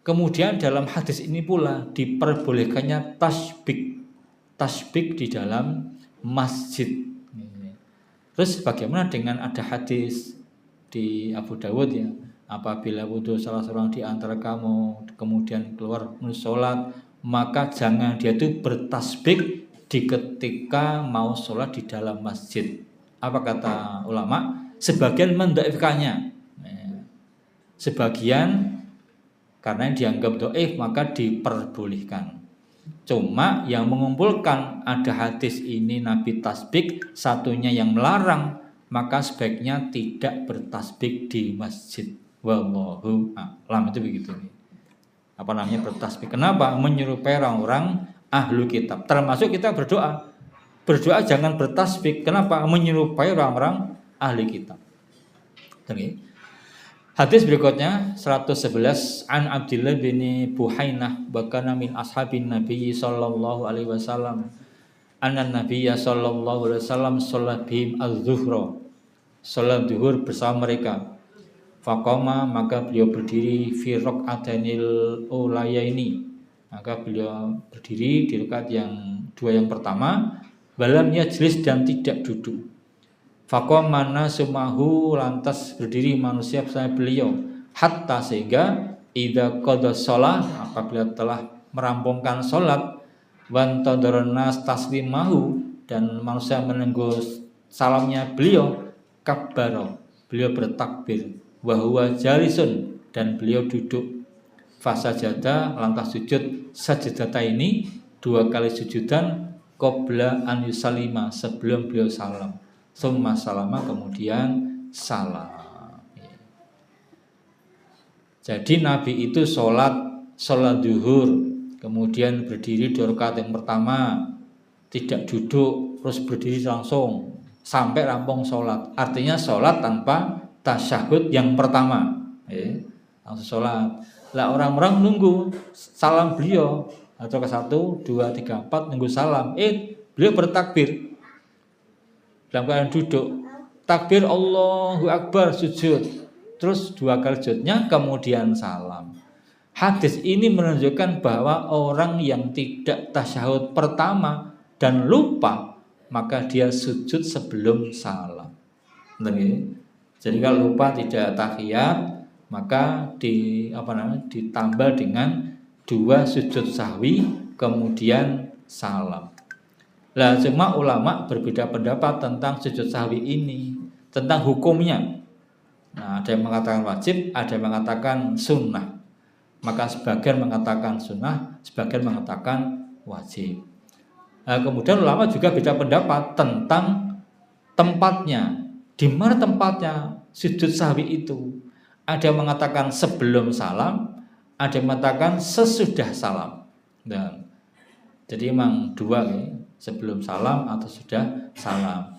Kemudian dalam hadis ini pula diperbolehkannya tasbih di dalam masjid. Terus bagaimana dengan ada hadis di Abu Dawud ya? Apabila wudhu salah seorang di antara kamu kemudian keluar menuju sholat, maka jangan dia itu bertasbih di ketika mau sholat di dalam masjid. Apa kata ulama? Sebagian mendhaifkannya, sebagian karena yang dianggap dhaif maka diperbolehkan. Cuma yang mengumpulkan ada hadis ini Nabi tasbih, satunya yang melarang, maka sebaiknya tidak bertasbih di masjid. Wallahu a'lam, itu begitu. Bertasbih. Kenapa? Menyerupai orang-orang ahlu kitab. Termasuk kita berdoa. Berdoa jangan bertasbih. Kenapa? Menyerupai orang-orang ahli kitab. Hadis berikutnya 111 an Abdullah bin Buhainah bakana min ashabin Nabi sallallahu alaihi wasallam anna Nabiyya sallallahu alaihi wasallam sholat bihim az-zuhra, sholat zuhur bersama mereka. Faqama, maka beliau berdiri fi raq'atainil ulayaini, maka beliau berdiri di rakaat yang dua yang pertama, walam yajlis, dan tidak duduk. Faqama nasumahu, lantas berdiri manusia bersama beliau, hatta sehingga idza qada shalah, apabila telah merampungkan salat, wan tadarnas taslimahu, dan manusia menunggu salamnya beliau, kabbaro, beliau bertakbir, wa huwa jalisun, dan beliau duduk, fasajada, lantas sujud, sajadata ini dua kali sujudan, qabla an yusalima, sebelum beliau salam, summa salama, kemudian salam. Jadi Nabi itu sholat zuhur, kemudian berdiri di rakaat yang pertama, tidak duduk, terus berdiri langsung sampai rampung sholat. Artinya sholat tanpa tasyahud yang pertama, langsung sholat. Lah orang-orang nunggu salam beliau, atau ke 1, 2, 3, 4 nunggu salam. Beliau bertakbir dalam keadaan duduk, takbir Allahu Akbar, sujud, terus dua kali sujudnya, kemudian salam. Hadis ini menunjukkan bahwa orang yang tidak tasyahud pertama dan lupa, maka dia sujud sebelum salam. Jadi kalau lupa tidak tahiyat, maka ditambah dengan dua sujud sahwi kemudian salam. Lah cuma ulama berbeda pendapat tentang sujud sahwi ini, tentang hukumnya. Nah, ada yang mengatakan wajib, ada yang mengatakan sunnah. Maka sebagian mengatakan sunnah, sebagian mengatakan wajib. Nah, kemudian ulama juga beda pendapat tentang tempatnya. Di mana tempatnya sujud sahwi itu? Ada yang mengatakan sebelum salam, ada yang mengatakan sesudah salam. Dan jadi memang dua, sebelum salam atau sudah salam.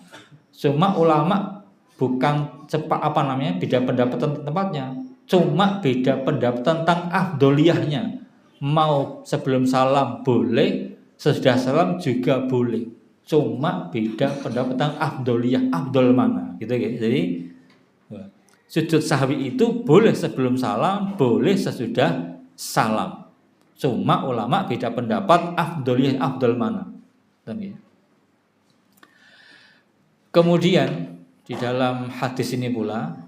Cuma ulama bukan beda pendapat tentang tempatnya. Cuma beda pendapat tentang afdoliyahnya. Mau sebelum salam boleh, sesudah salam juga boleh. Cuma beda pendapat tentang afdoliyah, afdol mana, gitu ya. Jadi sujud sahwi itu boleh sebelum salam, boleh sesudah salam. Cuma ulama beda pendapat afdoliyah, afdol mana. Kemudian di dalam hadis ini pula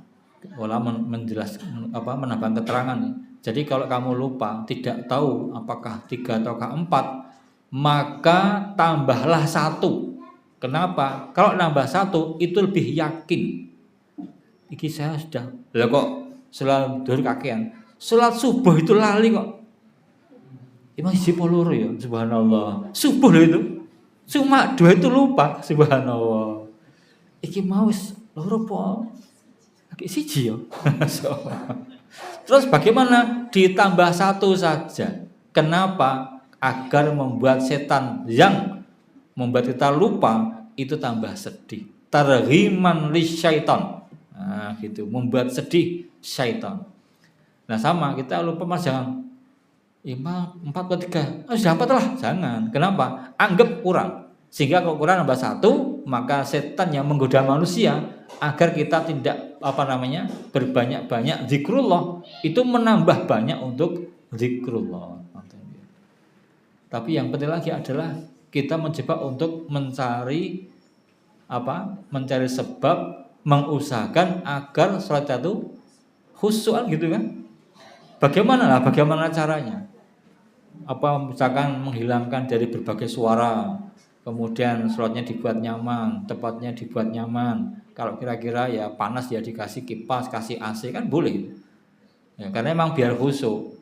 ulama menjelaskan menambahkan keterangan. Jadi kalau kamu lupa, tidak tahu apakah 3 ataukah 4, maka tambahlah 1. Kenapa? Kalau nambah 1 itu lebih yakin. Iki saya sudah. Lah kok salat dhuwur kakean. Salat subuh itu lali kok. Emang isi poloro ya, subhanallah. Subuh itu. Cuma 2 itu lupa, subhanallah. Iki mau loro po. Lagi siji ya. Terus bagaimana? Ditambah 1 saja. Kenapa? Agar membuat setan yang membuat kita lupa itu tambah sedih. Targhiman lisyaiton. Nah, gitu, membuat sedih syaitan. Nah, sama kita lupa mas jangan 4 atau 3. Sudah dapat lah, jangan. Kenapa? Anggap kurang. Sehingga kalau kurang nambah 1, maka setan yang menggoda manusia agar kita tidak berbanyak-banyak zikrullah, itu menambah banyak untuk zikrullah. Tapi yang penting lagi adalah kita mencoba untuk mencari sebab, mengusahakan agar salat itu khusyuk gitu kan. Bagaimana caranya? Misalkan menghilangkan dari berbagai suara, kemudian salatnya dibuat nyaman, tempatnya dibuat nyaman. Kalau kira-kira ya panas ya dikasih kipas, kasih AC kan boleh. Ya, karena memang biar khusyuk.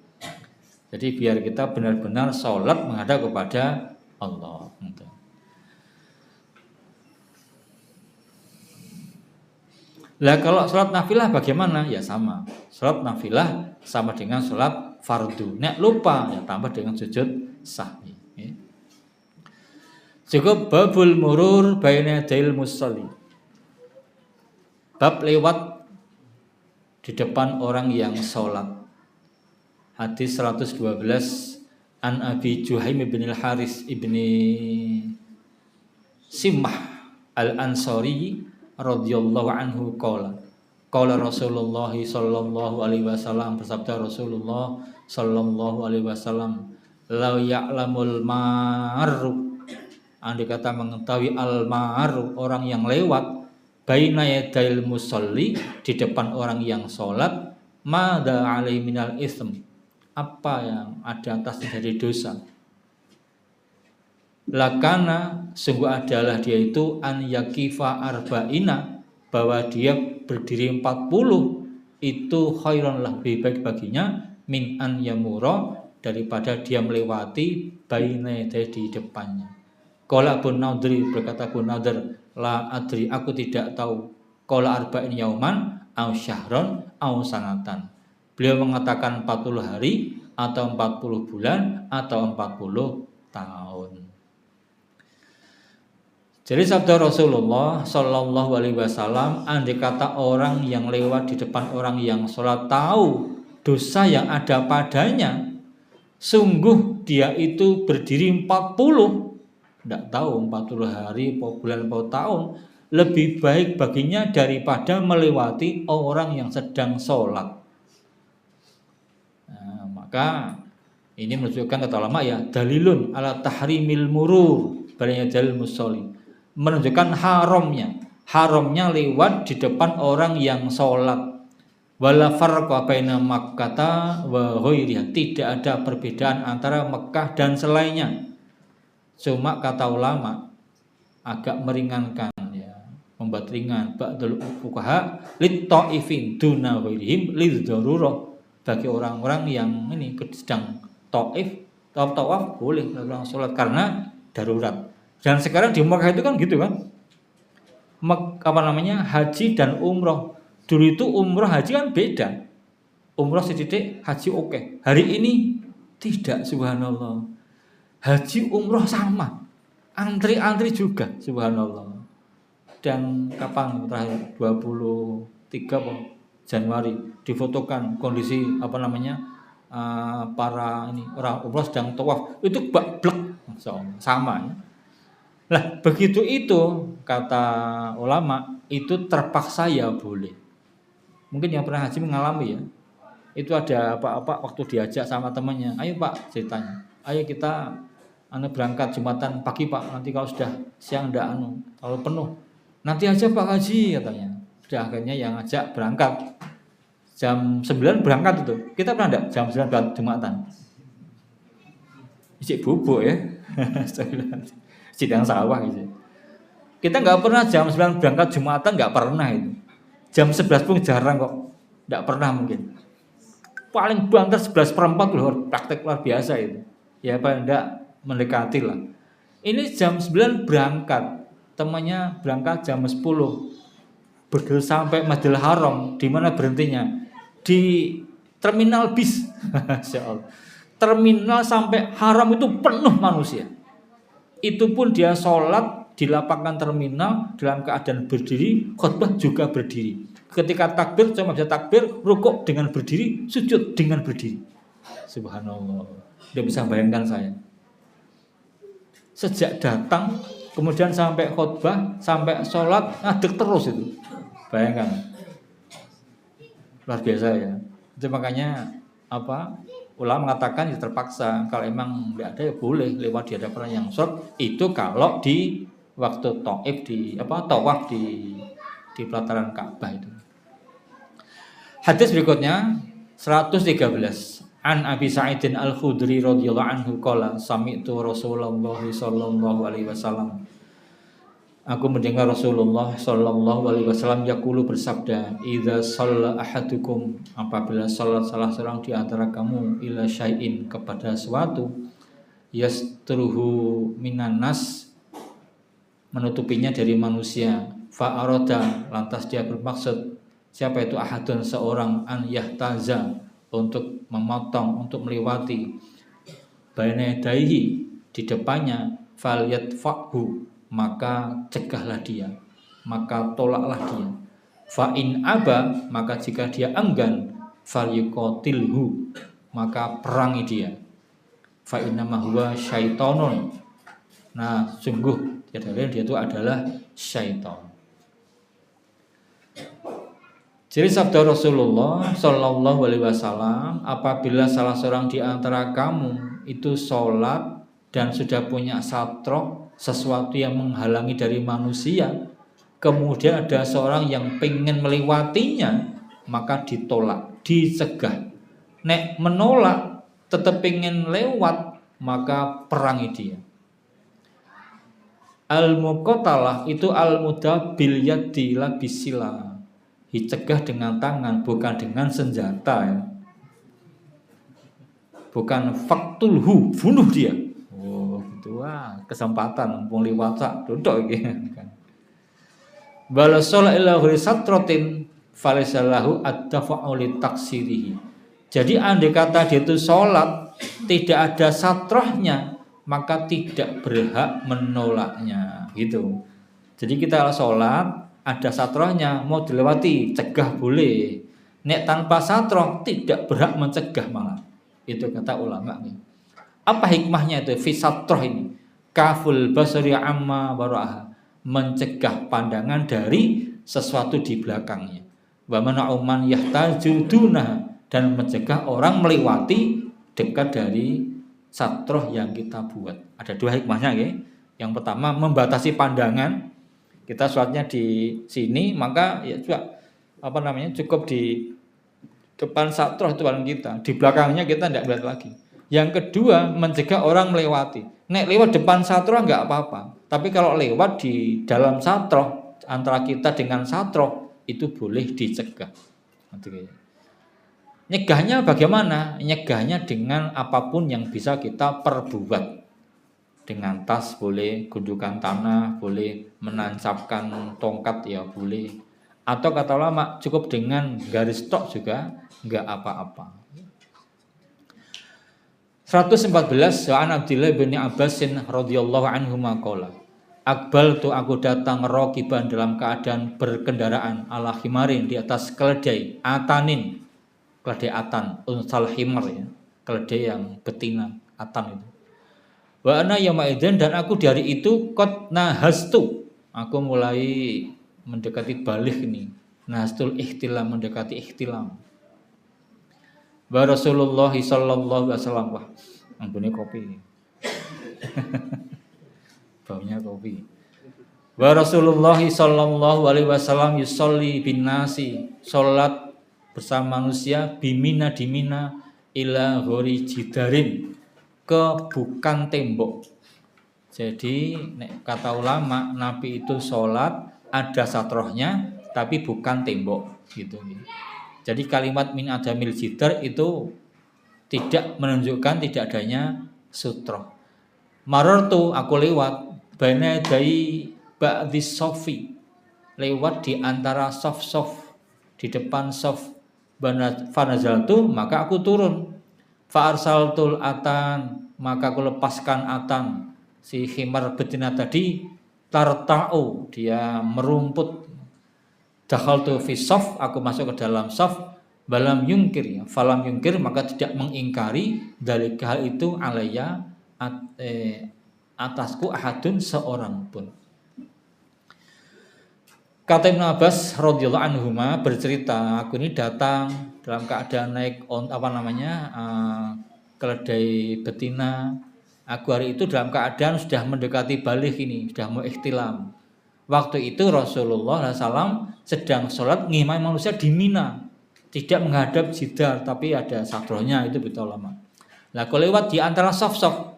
Jadi biar kita benar-benar sholat menghadap kepada Allah. Lah kalau sholat nafilah bagaimana? Ya sama. Sholat nafilah sama dengan sholat fardu. Nek lupa ya tambah dengan sujud sahwi. Cukup babul murur baina yadail musalli. Bab lewat di depan orang yang sholat. Hadis 112 An Abi Juhaim bin al-Haris ibni Simah al-Ansari radhiyallahu anhu qala Rasulullah sallallahu alaihi wasallam, bersabda Rasulullah sallallahu alaihi wasallam, la ya'lamul maru, andai kata mengetahui al-maru, orang yang lewat, baina yadail musalli, di depan orang yang sholat, mada alai minal ism, apa yang ada atasnya dari dosa. Lakana, sungguh adalah dia itu an yakifa arba'ina, bahwa dia berdiri 40 itu khairan, lebih baik baginya, min an yamura, daripada dia melewati baina yadai, di depannya. Qala Abu Nadri, berkata Abu Nadr, la adri, aku tidak tahu, qala arba'in yauman au syahron au sanatan. Beliau mengatakan 40 hari atau 40 bulan atau 40 tahun. Jadi sabda Rasulullah Sallallahu Alaihi Wasallam, andai kata orang yang lewat di depan orang yang sholat tahu dosa yang ada padanya, sungguh dia itu berdiri 40, tidak tahu 40 hari, bulan, tahun, lebih baik baginya daripada melewati orang yang sedang sholat. Nah, maka ini menunjukkan, kata ulama ya, dalilun ala tahrimil murur baina dalil musolli, menunjukkan haramnya lewat di depan orang yang sholat. Wala farqa baina Makkah wa ghairiha, tidak ada perbedaan antara Mekah dan selainnya. Cuma kata ulama agak meringankan ya, membuat ringan ba'dul fuqaha lit ta'ifin duna ghairihim lid darurah, bagi orang-orang yang ini sedang taif, tawaf boleh melakukan sholat karena darurat. Dan sekarang di Mekah itu kan gitu kan, haji dan umroh. Dulu itu umroh haji kan beda, umroh setitik, haji oke. Hari ini tidak, subhanallah, haji umroh sama, antri juga, subhanallah. Dan kapan terakhir 23 Januari difotokan kondisi para ini orang umroh sedang tawaf, itu blek sama ya. Lah begitu itu, kata ulama, itu terpaksa ya boleh. Mungkin yang pernah haji mengalami ya, itu ada apa-apa waktu diajak sama temannya, ayo Pak, ceritanya, ayo kita berangkat Jumatan pagi Pak, nanti kalau sudah siang ndak kalau penuh nanti aja Pak Haji, katanya. Sudah akhirnya yang ngajak berangkat jam 9 berangkat itu. Kita pernah enggak jam 9 berangkat Jumatan? Isi bubuk ya. Sidang sawah gitu. Kita enggak pernah jam 9 berangkat Jumatan, enggak pernah itu. Jam 11 pun jarang kok. Enggak pernah mungkin. Paling banter 11/4 loh, praktek luar biasa itu. Ya paling enggak mendekati lah. Ini jam 9 berangkat. Temannya berangkat jam 10. Berdiri sampai Masjidil Haram. Di mana berhentinya? Di terminal bis. Terminal sampai Haram itu penuh manusia. Itu pun dia sholat di lapangan terminal dalam keadaan berdiri, khutbah juga berdiri. Ketika takbir cuma bisa takbir, rukuk dengan berdiri, sujud dengan berdiri. Subhanallah. Dia bisa bayangkan saya. Sejak datang, kemudian sampai khutbah, sampai sholat, ngadeg terus itu. Bayangkan. Luar biasa ya. Itu makanya ulama mengatakan ya terpaksa, kalau emang tidak ada ya boleh lewat di hadapan yang sholat. Itu kalau di waktu tawaf di pelataran Ka'bah itu. Hadis berikutnya 113. An Abi Sa'idin Al-Khudri radhiyallahu anhu qala sami'tu Rasulullah sallallahu alaihi wasallam. Aku mendengar Rasulullah sallallahu alaihi wasallam yaqulu, bersabda, idza shalla ahadukum, apabila salat salah seorang di antara kamu, ila syai'in, kepada suatu, yastruhu minan nas, menutupinya dari manusia, fa arada, lantas dia bermaksud, siapa itu ahadun, seorang, an yahtaza, untuk memotong, untuk melewati, baina yadaihi, di depannya, fal yadfa'hu, maka cegahlah dia, maka tolaklah dia, Fa in aba, maka jika dia enggan, falyuqatilhu, maka perangi dia. Fa innama huwa syaitonun. Nah, sungguh dia itu adalah syaitan. Jadi sabda Rasulullah Shallallahu Alaihi Wasallam, apabila salah seorang di antara kamu itu sholat dan sudah punya satroh, sesuatu yang menghalangi dari manusia, kemudian ada seorang yang pengen melewatinya, maka ditolak, dicegah. Nek menolak, tetap pengen lewat, maka perangi dia. Al-muqatalah itu al-mudabil yadi la bisila. Dicegah dengan tangan, bukan dengan senjata ya. Bukan faktulhu, bunuh dia. Oh, gitu kesempatan mumpung liwat sak dodok iki. Balasola illa satrotin falisalahu ad-dafa'u li taksirihi. Jadi andai kata dia itu sholat tidak ada satrohnya, maka tidak berhak menolaknya gitu. Jadi kita sholat ada satrohnya, mau dilewati cegah boleh. Nek tanpa satroh tidak berhak mencegah malah. Itu kata ulama nih. Apa hikmahnya itu fisatroh ini? Kaful basari amma bara'ah, mencegah pandangan dari sesuatu di belakangnya. Wa mana'uman yahtaju dunah, dan mencegah orang melewati dekat dari satroh yang kita buat. Ada dua hikmahnya ya. Yang pertama membatasi pandangan. Kita sholatnya di sini, maka ya juga cukup di depan satroh itu paling kita. Di belakangnya kita tidak lihat lagi. Yang kedua mencegah orang melewati. Nek lewat depan satroh nggak apa-apa. Tapi kalau lewat di dalam satroh antara kita dengan satroh itu boleh dicegah. Nyegahnya bagaimana? Nyegahnya dengan apapun yang bisa kita perbuat. Dengan tas boleh, gundukan tanah boleh, menancapkan tongkat ya boleh. Atau kata ulama cukup dengan garis tok juga enggak apa-apa. 114 An Abdillah bin Abbas radhiyallahu anhu maqala. Akbal tu aku datang rokiban dalam keadaan berkendaraan ala himarin di atas keledai atanin. Keledai atan, unsal himar ya. Keledai yang betina, atan itu. Wa ana yauma idzin, dan aku dari itu qad nahastu. Aku mulai mendekati balik ini. Nahastul ihtilam, mendekati ihtilam. Wa Rasulullah sallallahu alaihi wasallam. Wah, ampune kopi. Baunya kopi. Wa Rasulullah sallallahu alaihi wasallam yusolli bin nasi, salat bersama manusia bimina di Mina ila ghori jidarin, ke bukan tembok. Jadi kata ulama Nabi itu sholat ada satrohnya tapi bukan tembok gitu. Jadi kalimat min adamil jidar itu tidak menunjukkan tidak adanya sutroh. Marartu, aku lewat baina dai ba'dhi sofi, lewat di antara sof di depan sof. Fanazaltu, maka aku turun. Fa'arsaltul atan, maka aku lepaskan atan, si himar betina tadi, tarta'u, dia merumput. Dakhaltu fi saf, aku masuk ke dalam saf. Balam yungkir, falam yungkir, maka tidak mengingkari dari hal itu alaya atasku ahadun seorang pun. Kata Ibnu Abbas radhiyallahu anhuma bercerita, aku ini datang dalam keadaan naik keledai betina. Aku hari itu dalam keadaan sudah mendekati balik ini, sudah mau ihtilam. Waktu itu Rasulullah SAW sedang sholat ngimai manusia di Mina, tidak menghadap jidar, tapi ada satrohnya, itu betul lama. Nah, aku lewat di antara sof-sof.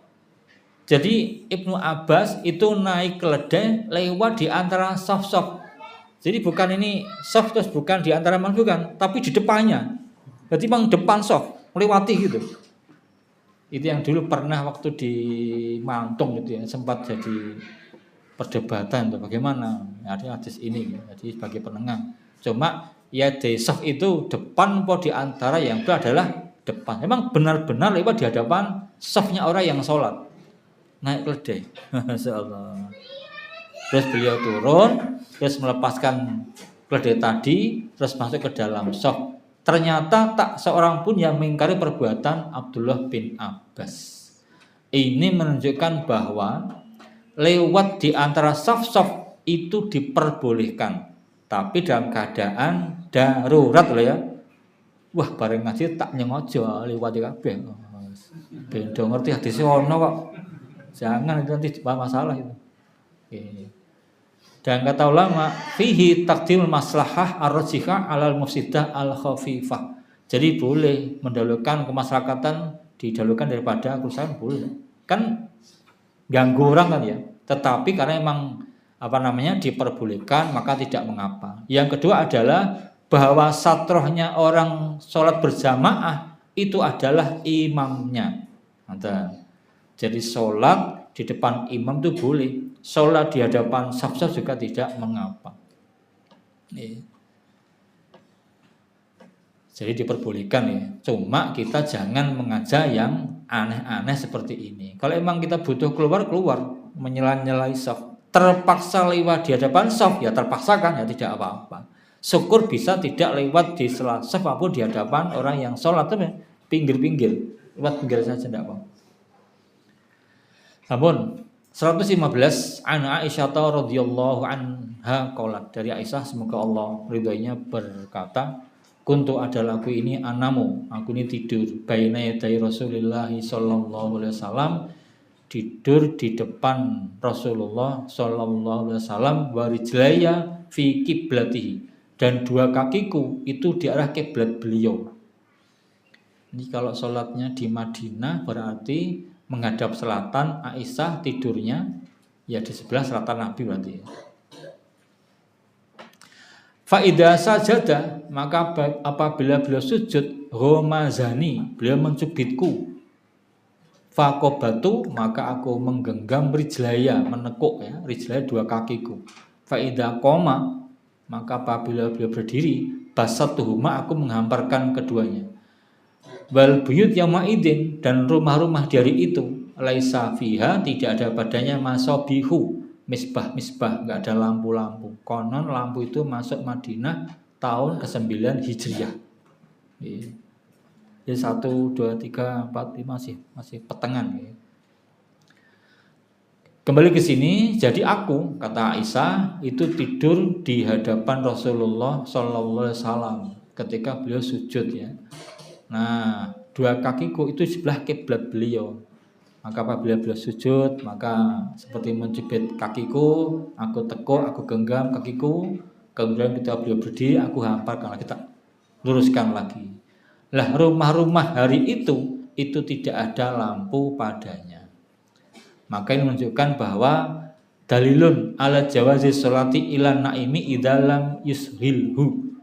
Jadi Ibnu Abbas itu naik keledai lewat di antara sof-sof. Jadi bukan ini soft, terus bukan di antara manusia, bukan, tapi di depannya. Jadi memang depan soft, melewati gitu. Itu yang dulu pernah waktu di Mantung gitu ya, sempat jadi perdebatan tuh bagaimana. Ada hadis ini, jadi sebagai penengah. Cuma ya di soft itu depan po di antara yang itu adalah depan. Memang benar-benar lewat di hadapan softnya orang yang sholat. Naik keledai. Masyaallah. Terus beliau turun, terus melepaskan keledai tadi terus masuk ke dalam shaf. Ternyata tak seorang pun yang mengingkari perbuatan Abdullah bin Abbas. Ini menunjukkan bahwa lewat di antara shaf-shaf itu diperbolehkan, tapi dalam keadaan darurat loh ya. Wah, bareng ngaji tak nyengojo lewat kabeh. Ben do ngerti hadis ono kok. Jangan itu nanti masalah itu. Oke. Dan kata ulama, fihi taqdimul maslahah ar-rajihah 'alal mufsidah al-khafifah. Jadi boleh mendahulukan kemaslahatan didahulukan daripada kerusakan boleh. Kan ganggu orang kan ya. Tetapi karena memang diperbolehkan maka tidak mengapa. Yang kedua adalah bahwa satrohnya orang sholat berjamaah itu adalah imamnya. Jadi sholat di depan imam itu boleh, sholat di hadapan shaf-shaf juga tidak mengapa. Jadi diperbolehkan ya. Cuma kita jangan mengajak yang aneh-aneh seperti ini. Kalau emang kita butuh keluar menyela-nyelai shaf, terpaksa lewat di hadapan shaf ya terpaksa kan ya tidak apa-apa. Syukur bisa tidak lewat di sela shaf apapun di hadapan orang yang sholat itu pinggir-pinggir, lewat pinggir saja tidak apa. Namun 115 an Aisyah radhiyallahu anha qalat, dari Aisyah semoga Allah ridhoinya berkata, kuntu adalah aku ini anamu, aku ini tidur baina yaday Rasulullah sallallahu alaihi wasallam, tidur di depan Rasulullah sallallahu alaihi wasallam, wa rijlaya fi qiblatihi, dan dua kakiku itu di arah kiblat beliau. Ini kalau sholatnya di Madinah berarti menghadap selatan. Aisyah tidurnya ya di sebelah selatan Nabi berarti ya. Fa idza sajada, maka apabila beliau sujud, homazani, beliau mencubitku. Faqobatu, maka aku menggenggam rijlaya, menekuk ya, rijlaya dua kakiku. Fa idza qoma, maka apabila beliau berdiri, basatuhuma, aku menghamparkan keduanya. Wal buyut yauma idin, dan rumah-rumah di hari itu, laisa fiha, tidak ada padanya masabihu, misbah, enggak ada lampu-lampu. Konon lampu itu masuk Madinah tahun ke-9 Hijriah. Jadi 1, 2, 3, 4, 5 masih petengan. Kembali ke sini, jadi aku, kata Aisyah, itu tidur di hadapan Rasulullah sallallahu alaihi wasallam ketika beliau sujud ya. Nah, dua kakiku itu sebelah kiblat beliau. Maka apabila beliau sujud, maka seperti mencubit kakiku, aku tekuk, aku genggam kakiku. Kemudian ketika beliau berdiri, aku hamparkan lagi, tak luruskan lagi. Lah, rumah-rumah hari itu tidak ada lampu padanya. Maka ini menunjukkan bahwa dalilun ala jawazi sholati ilan naimi idalam yushilhu.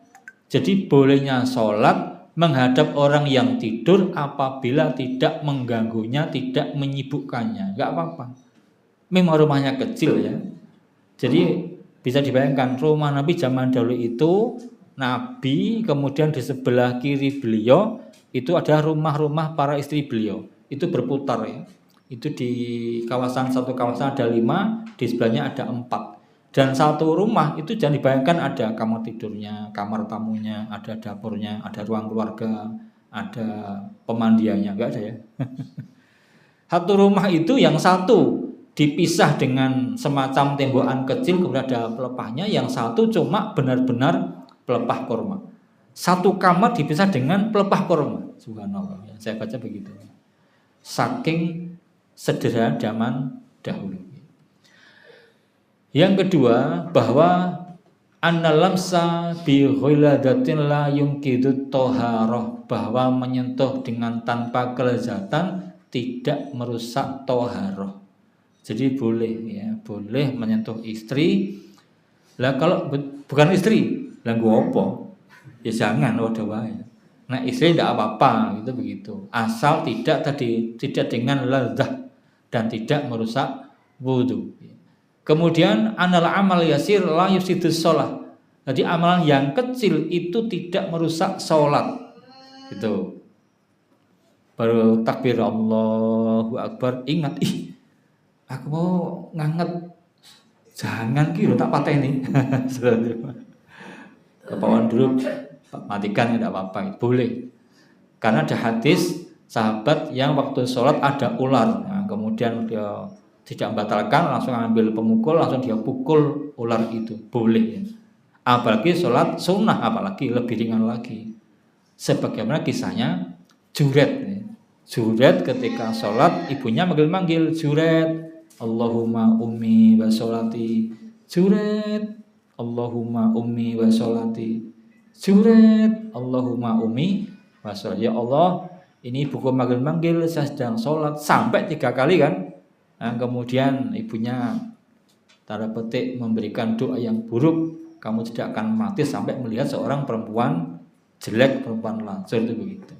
Jadi bolehnya sholat menghadap orang yang tidur apabila tidak mengganggunya, tidak menyibukkannya, enggak apa-apa. Memang rumahnya kecil ya. Jadi bisa dibayangkan rumah Nabi zaman dahulu itu, Nabi kemudian di sebelah kiri beliau itu ada rumah-rumah para istri beliau. Itu berputar ya. Itu di satu kawasan ada 5, di sebelahnya ada 4. Dan satu rumah itu jangan dibayangkan ada kamar tidurnya, kamar tamunya, ada dapurnya, ada ruang keluarga, ada pemandiannya, enggak ada ya. Satu rumah itu yang satu dipisah dengan semacam tembokan kecil, kemudian ada pelepahnya, yang satu cuma benar-benar pelepah kurma. Satu kamar dipisah dengan pelepah kurma. Subhanallah, saya baca begitu. Saking sederhana zaman dahulu. Yang kedua, bahwa annalamsa bi ghiladatin la yumkidu toharoh, bahwa menyentuh dengan tanpa kelezatan tidak merusak toharoh. Jadi boleh ya, boleh menyentuh istri. Lah kalau bukan istri, lah gua apa? Ya jangan, wadah wae. Nah istri tidak apa-apa, gitu begitu. Asal tidak dengan lezat dan tidak merusak wudu. Kemudian anal amal yasir la yufsidus shalah. Jadi amalan yang kecil itu tidak merusak sholat. Gitu. Baru takbir Allahu Akbar, ingat, aku mau nganget. Jangan kira tak pateni. kepauan dulu matikan tidak apa-apa, boleh. Karena ada hadis sahabat yang waktu sholat ada ular, nah, kemudian dia tidak membatalkan, langsung ambil pemukul, langsung dia pukul ular itu, boleh ya. Apalagi sholat sunnah, apalagi lebih ringan lagi. Sebagaimana kisahnya Juret ya. Juret ketika sholat ibunya manggil-manggil, Juret, Allahumma ummi wa sholati, Juret, Allahumma ummi wa sholati, Juret, Allahumma ummi wa sholati. Ya Allah, ini ibuku manggil-manggil, saya sedang sholat, sampai 3 kali kan. Nah, kemudian ibunya tanda petik memberikan doa yang buruk, kamu tidak akan mati sampai melihat seorang perempuan jelek, perempuan lancur, itu begitu.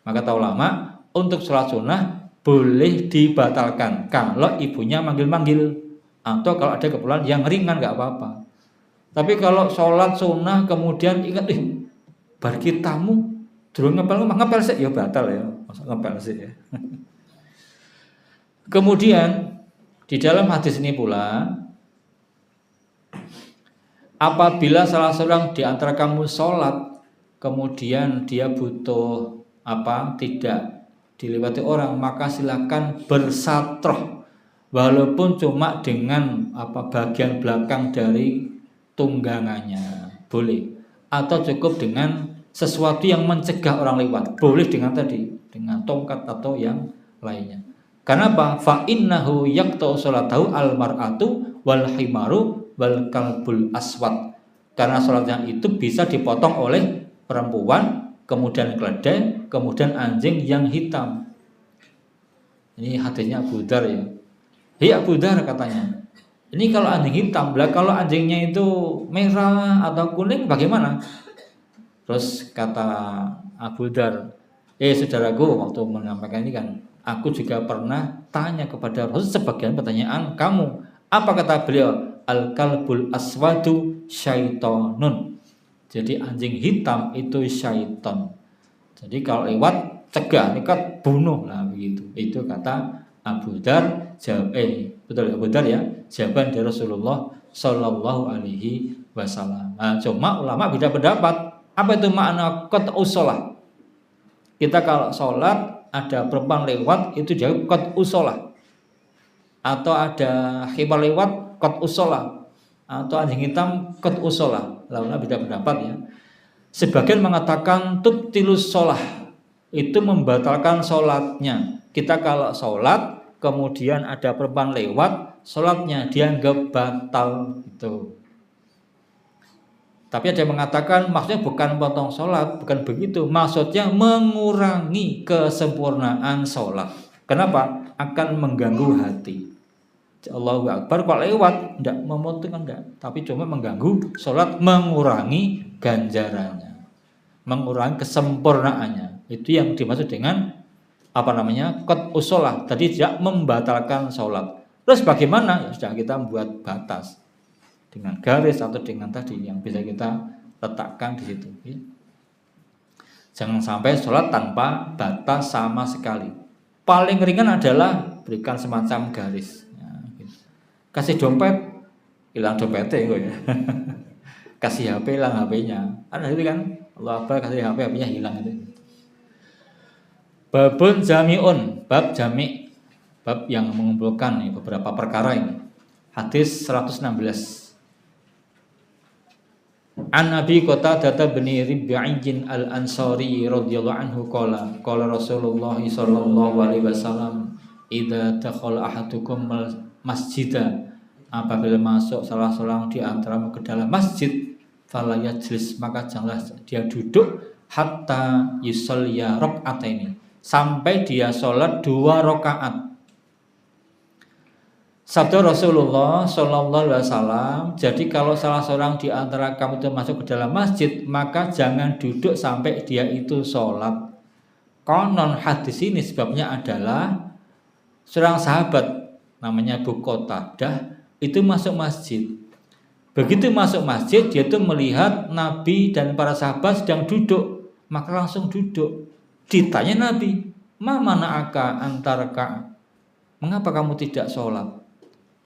Maka kata ulama, untuk sholat sunnah boleh dibatalkan kalau ibunya manggil-manggil, atau kalau ada keperluan yang ringan nggak apa-apa. Tapi kalau sholat sunnah kemudian ingat, bar tamu durung ngepel sih, ya batal ya, masa ngepel sih ya. Kemudian di dalam hadis ini pula, apabila salah seorang di antara kamu sholat, kemudian dia butuh tidak dilewati orang, maka silakan bersatroh, walaupun cuma dengan bagian belakang dari tunggangannya, boleh. Atau cukup dengan sesuatu yang mencegah orang lewat, boleh dengan tongkat atau yang lainnya. Karena apa? Fa innahu yaqta'u sholatahu al-mar'atu wal himaru wal kalbul aswad. Karena sholatnya itu bisa dipotong oleh perempuan, kemudian keledai, kemudian anjing yang hitam. Ini hadisnya Abu Dzar ya. Hei Abu Dzar katanya, ini kalau anjing hitam, kalau anjingnya itu merah atau kuning bagaimana? Terus kata Abu Dzar, saudaraku, waktu menyampaikan ini kan, aku juga pernah tanya kepada Rasul sebagian pertanyaan kamu. Apa kata beliau? Al-kalbul aswadu syaitonun. Jadi anjing hitam itu syaiton. Jadi kalau lewat cegah, nekat bunuh lah begitu. Itu kata Abu Dzar. Betul Abu Dzar ya. Jawaban dari Rasulullah Shallallahu Alaihi Wasallam. Nah, cuma ulama beda pendapat. Apa itu makna qat'us shalah? Kita kalau sholat ada perempuan lewat itu jawab qat'us shalah. Atau ada himar lewat qat'us shalah. Atau anjing hitam qat'us shalah. Ulama beda pendapat ya. Sebagian mengatakan tubtilus sholah, itu membatalkan sholatnya. Kita kalau sholat kemudian ada perempuan lewat, sholatnya dianggap batal itu. Tapi ada yang mengatakan maksudnya bukan potong sholat, bukan begitu. Maksudnya mengurangi kesempurnaan sholat. Kenapa? Akan mengganggu hati. Allahu Akbar kalau lewat tidak memotongkan enggak, tapi cuma mengganggu sholat, mengurangi ganjarannya, mengurangi kesempurnaannya. Itu yang dimaksud dengan qat'us shalah. Tadi tidak membatalkan sholat. Terus bagaimana? Ya sudah, kita membuat batas dengan garis atau dengan tadi yang bisa kita letakkan di situ. Jangan sampai sholat tanpa batas sama sekali. Paling ringan adalah berikan semacam garis. Kasih dompet, hilang dompetnya ya. Kasih HP, hilang HP-nya. Ada itu kan, Allah Akbar, kasih HP, HP-nya hilang itu. Babun jami'un, bab jami', bab yang mengumpulkan beberapa perkara ini. Hadis 116. An Abi Qatadah bin Rib'in al-Ansari radhiyallahu anhu qala Rasulullah sallallahu alaihi wasallam, idza dakhala ahadukum masjidah, apabila masuk salah seorang di antara ke dalam masjid, fala yajlis, maka janganlah dia duduk, hatta yusalliya raka'ataini, sampai dia sholat 2 rakaat. Sabda Rasulullah Sallallahu Alaihi Wasallam, jadi kalau salah seorang di antara kamu itu masuk ke dalam masjid, maka jangan duduk sampai dia itu sholat. Konon hadis ini sebabnya adalah seorang sahabat namanya Abu Qatadah itu masuk masjid. Begitu masuk masjid, dia itu melihat Nabi dan para sahabat sedang duduk, maka langsung duduk. Ditanya Nabi, "Ma mana'aka antaraka?" Mengapa kamu tidak sholat?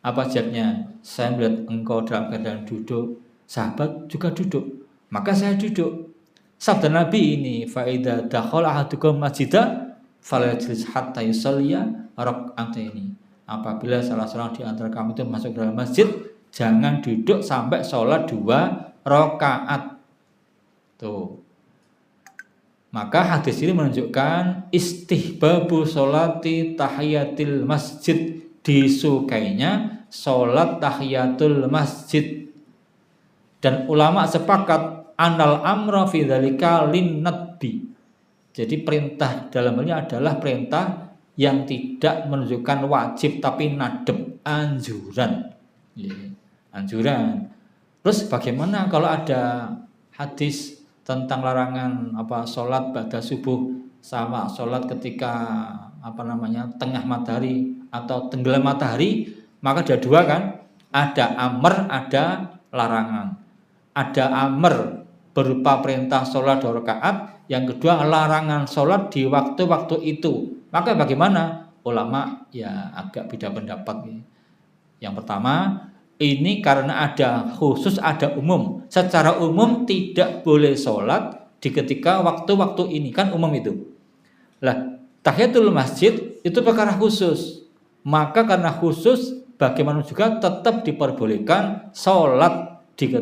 Apa jawabnya? Saya melihat engkau dalam keadaan duduk, sahabat juga duduk. Maka saya duduk. Sabda Nabi ini, fa idza dakhala ahadukum masjidah fala yajlis hatta yusalliya rak'ataini. Apabila salah seorang di antara kamu itu masuk dalam masjid, jangan duduk sampai sholat 2 rakaat. Tuh. Maka hadis ini menunjukkan istihbabu sholati tahiyatil masjid, disukainya sholat tahiyatul masjid. Dan ulama sepakat anal amra fi dzalika linnadbi. Jadi perintah dalam hal ini adalah perintah yang tidak menunjukkan wajib tapi nadab, anjuran. Anjuran. Terus bagaimana kalau ada hadis tentang larangan sholat ba'da subuh sama sholat ketika tengah matahari atau tenggelam matahari? Maka ada 2 kan? Ada amr, ada larangan. Ada amr berupa perintah sholat 2 rakaat, yang kedua larangan sholat di waktu-waktu itu. Maka bagaimana? Ulama ya agak beda pendapat. Yang pertama, ini karena ada khusus, ada umum. Secara umum tidak boleh sholat di ketika waktu-waktu ini, kan umum itu. Lah, tahiyatul masjid itu perkara khusus. Maka karena khusus, bagaimana juga tetap diperbolehkan sholat di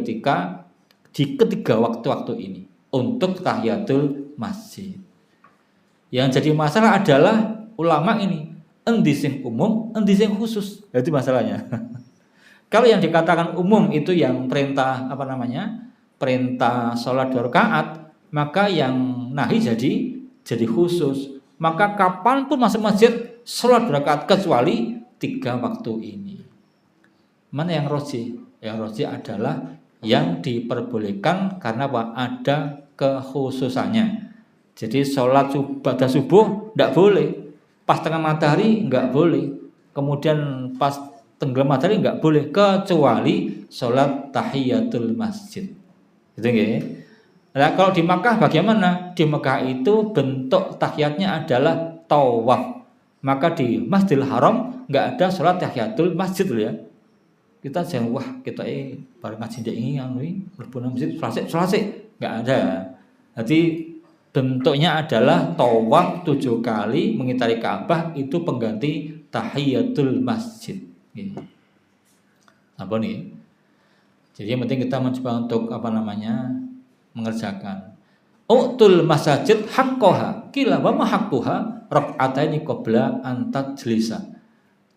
ketiga waktu-waktu ini untuk tahiyatul masjid. Yang jadi masalah adalah ulama ini endi sing umum, endi sing khusus. Itu masalahnya. Kalau yang dikatakan umum itu yang perintah perintah sholat 2 rakaat, maka yang nahi jadi khusus. Maka kapanpun masuk masjid sholat 2 rakaat kecuali 3 waktu ini. Mana yang rajih? Yang rajih adalah yang diperbolehkan karena ada kekhususannya. Jadi sholat ba'da subuh tidak boleh, pas tengah matahari nggak boleh, kemudian pas tenggelam matahari nggak boleh, kecuali sholat tahiyatul masjid. Gitu nggih. Nah, kalau di Makkah bagaimana? Di Makkah itu bentuk tahiyatnya adalah tawaf. Maka di Masjidil Haram nggak ada sholat tahiyatul masjid loh ya. Kita jangan kita bareng ngaji ini berbunyi masjid selesai nggak ada. Jadi bentuknya adalah tawaf 7 kali mengitari Ka'bah, itu pengganti tahiyatul masjid. Apa nih? Jadi yang penting kita mencoba untuk mengerjakan. Utul masajid haqqaha. Qila wa ma haqquha? Rak'ataini qabla an tajlisa.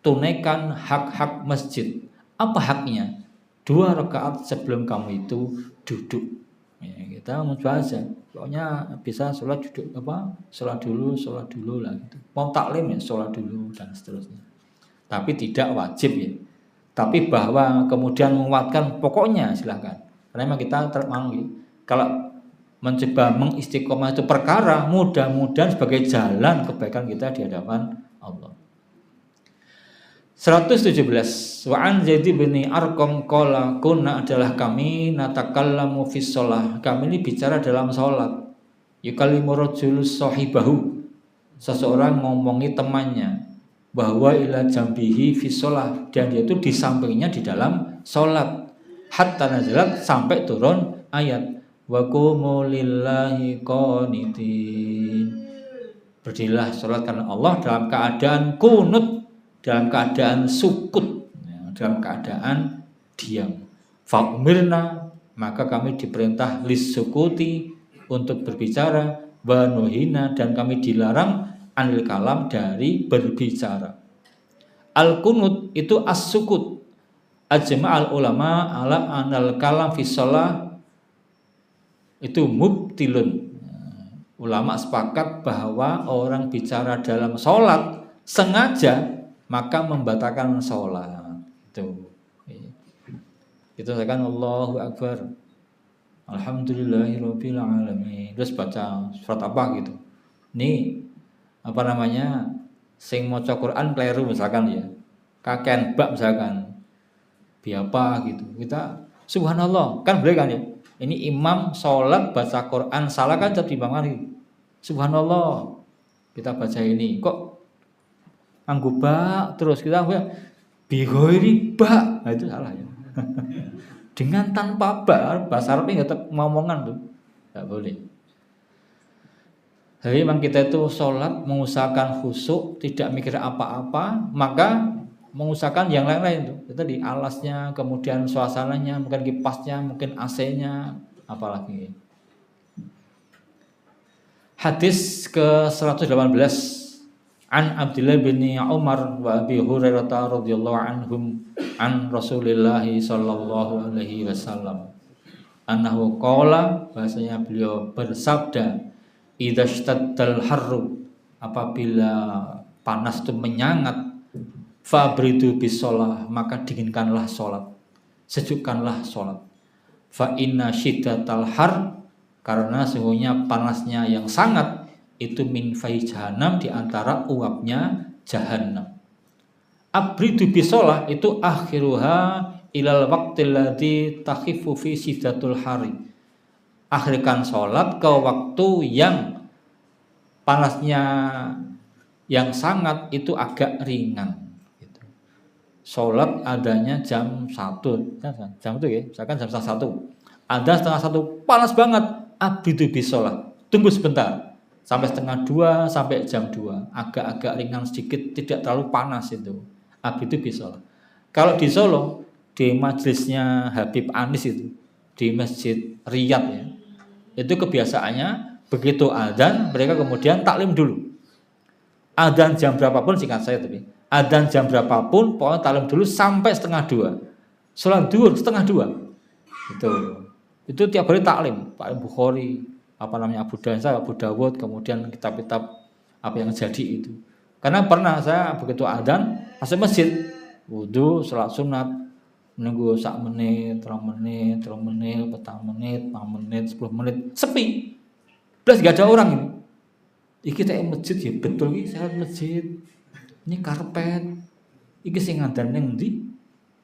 Tunaikan hak-hak masjid. Apa haknya? 2 rakaat sebelum kamu itu duduk. Ya, kita mencoba aja. Pokoknya bisa sholat duduk sholat dulu lah gitu. Mau taklim ya sholat dulu dan seterusnya. Tapi tidak wajib ya. Tapi bahwa kemudian menguatkan pokoknya silakan. Karena memang kita kalau mencoba mengistiqomah itu perkara, mudah-mudahan sebagai jalan kebaikan kita di hadapan Allah. 117. Wa an Zaid bin Arqam qala kunna adalah kami natakallamu fi shalah. Kami ini bicara dalam salat. Yukallimu rajulus sahibahu. Seseorang ngomongi temannya bahwa ila jambihi fi shalah, dan dia itu di sampingnya di dalam salat. Hatta nazalat, sampai turun ayat wa qumu lillahi qanitin. Berdirilah salat karena Allah dalam keadaan kunut, dalam keadaan sukut, dalam keadaan diam. Fa'umirna, maka kami diperintah lisukuti, untuk berbicara, wa nuhina, dan kami dilarang anil kalam, dari berbicara. Al-kunut itu as-sukut. Ajma'al ulama ala anal kalam fi shalah itu mubtilun. Ulama sepakat bahwa orang bicara dalam sholat sengaja maka membatalkan sholat. Itu kan Allahu Akbar, Alhamdulillahirabbil alamin. Terus baca surat apa gitu. Ini sing maca Quran keliru misalkan ya. Kakean bab misalkan. Biapa gitu. Kita subhanallah kan boleh kan ya. Ini imam sholat baca Quran salah kan jadi banget. Subhanallah. Kita baca ini kok angguba terus kita bighoiri ba. Nah, itu salah ya. dengan tanpa bahasa Arabnya tetap ngomongan tuh, nggak boleh. Jadi memang kita itu sholat mengusahakan khusyuk, tidak mikir apa-apa, maka mengusahakan yang lain-lain tuh. Itu tadi alasnya, kemudian suasananya, mungkin kipasnya, mungkin AC-nya, apalagi. Hadis ke-118 An Abdullah bin Umar wa Abi Hurairah radhiyallahu anhum an Rasulillah sallallahu alaihi wasallam annahu qala, bahasanya beliau bersabda, idza shtaddal harru, apabila panas itu menyangat, fabridu bis shalah, maka dinginkanlah salat, sejukkanlah salat. Fa inna syiddatal har, karena sesungguhnya panasnya yang sangat itu min fai jahannam, di antara uapnya jahannam. Abridu bis shalah itu akhiruha ilal waqtil ladzi takhifu fi syiddatul hari. Akhirkan sholat ke waktu yang panasnya yang sangat itu agak ringan. Gitu. Sholat adanya jam 1, jam itu ya, misalkan jam 1. Ada setengah 1 panas banget, abridu bis shalah. Tunggu sebentar. Sampai setengah 2 sampai jam 2 agak-agak ringan sedikit, tidak terlalu panas itu. Abridu bis shalah. Kalau di Solo, di majelisnya Habib Anis itu, di Masjid Riyadh ya, itu kebiasaannya begitu adzan mereka kemudian taklim dulu. Adzan jam berapapun, singkat saya tapi adzan jam berapapun pokoknya taklim dulu sampai setengah 2. Sholat duhur setengah 2. Itu tiap hari taklim. Pak Bukhari, Abu Dawud, kemudian kitab-kitab apa yang jadi itu. Karena pernah saya begitu adzan masuk masjid, wudu, sholat sunat, menunggu 1 menit, 2 menit, 3 menit, 4 menit, 5 menit, 10 menit, sepi. Plus gak ada orang ini. Iki tak masjid ya, betul iki saya masjid. Ini karpet. Iki sing ngadan ning ndi?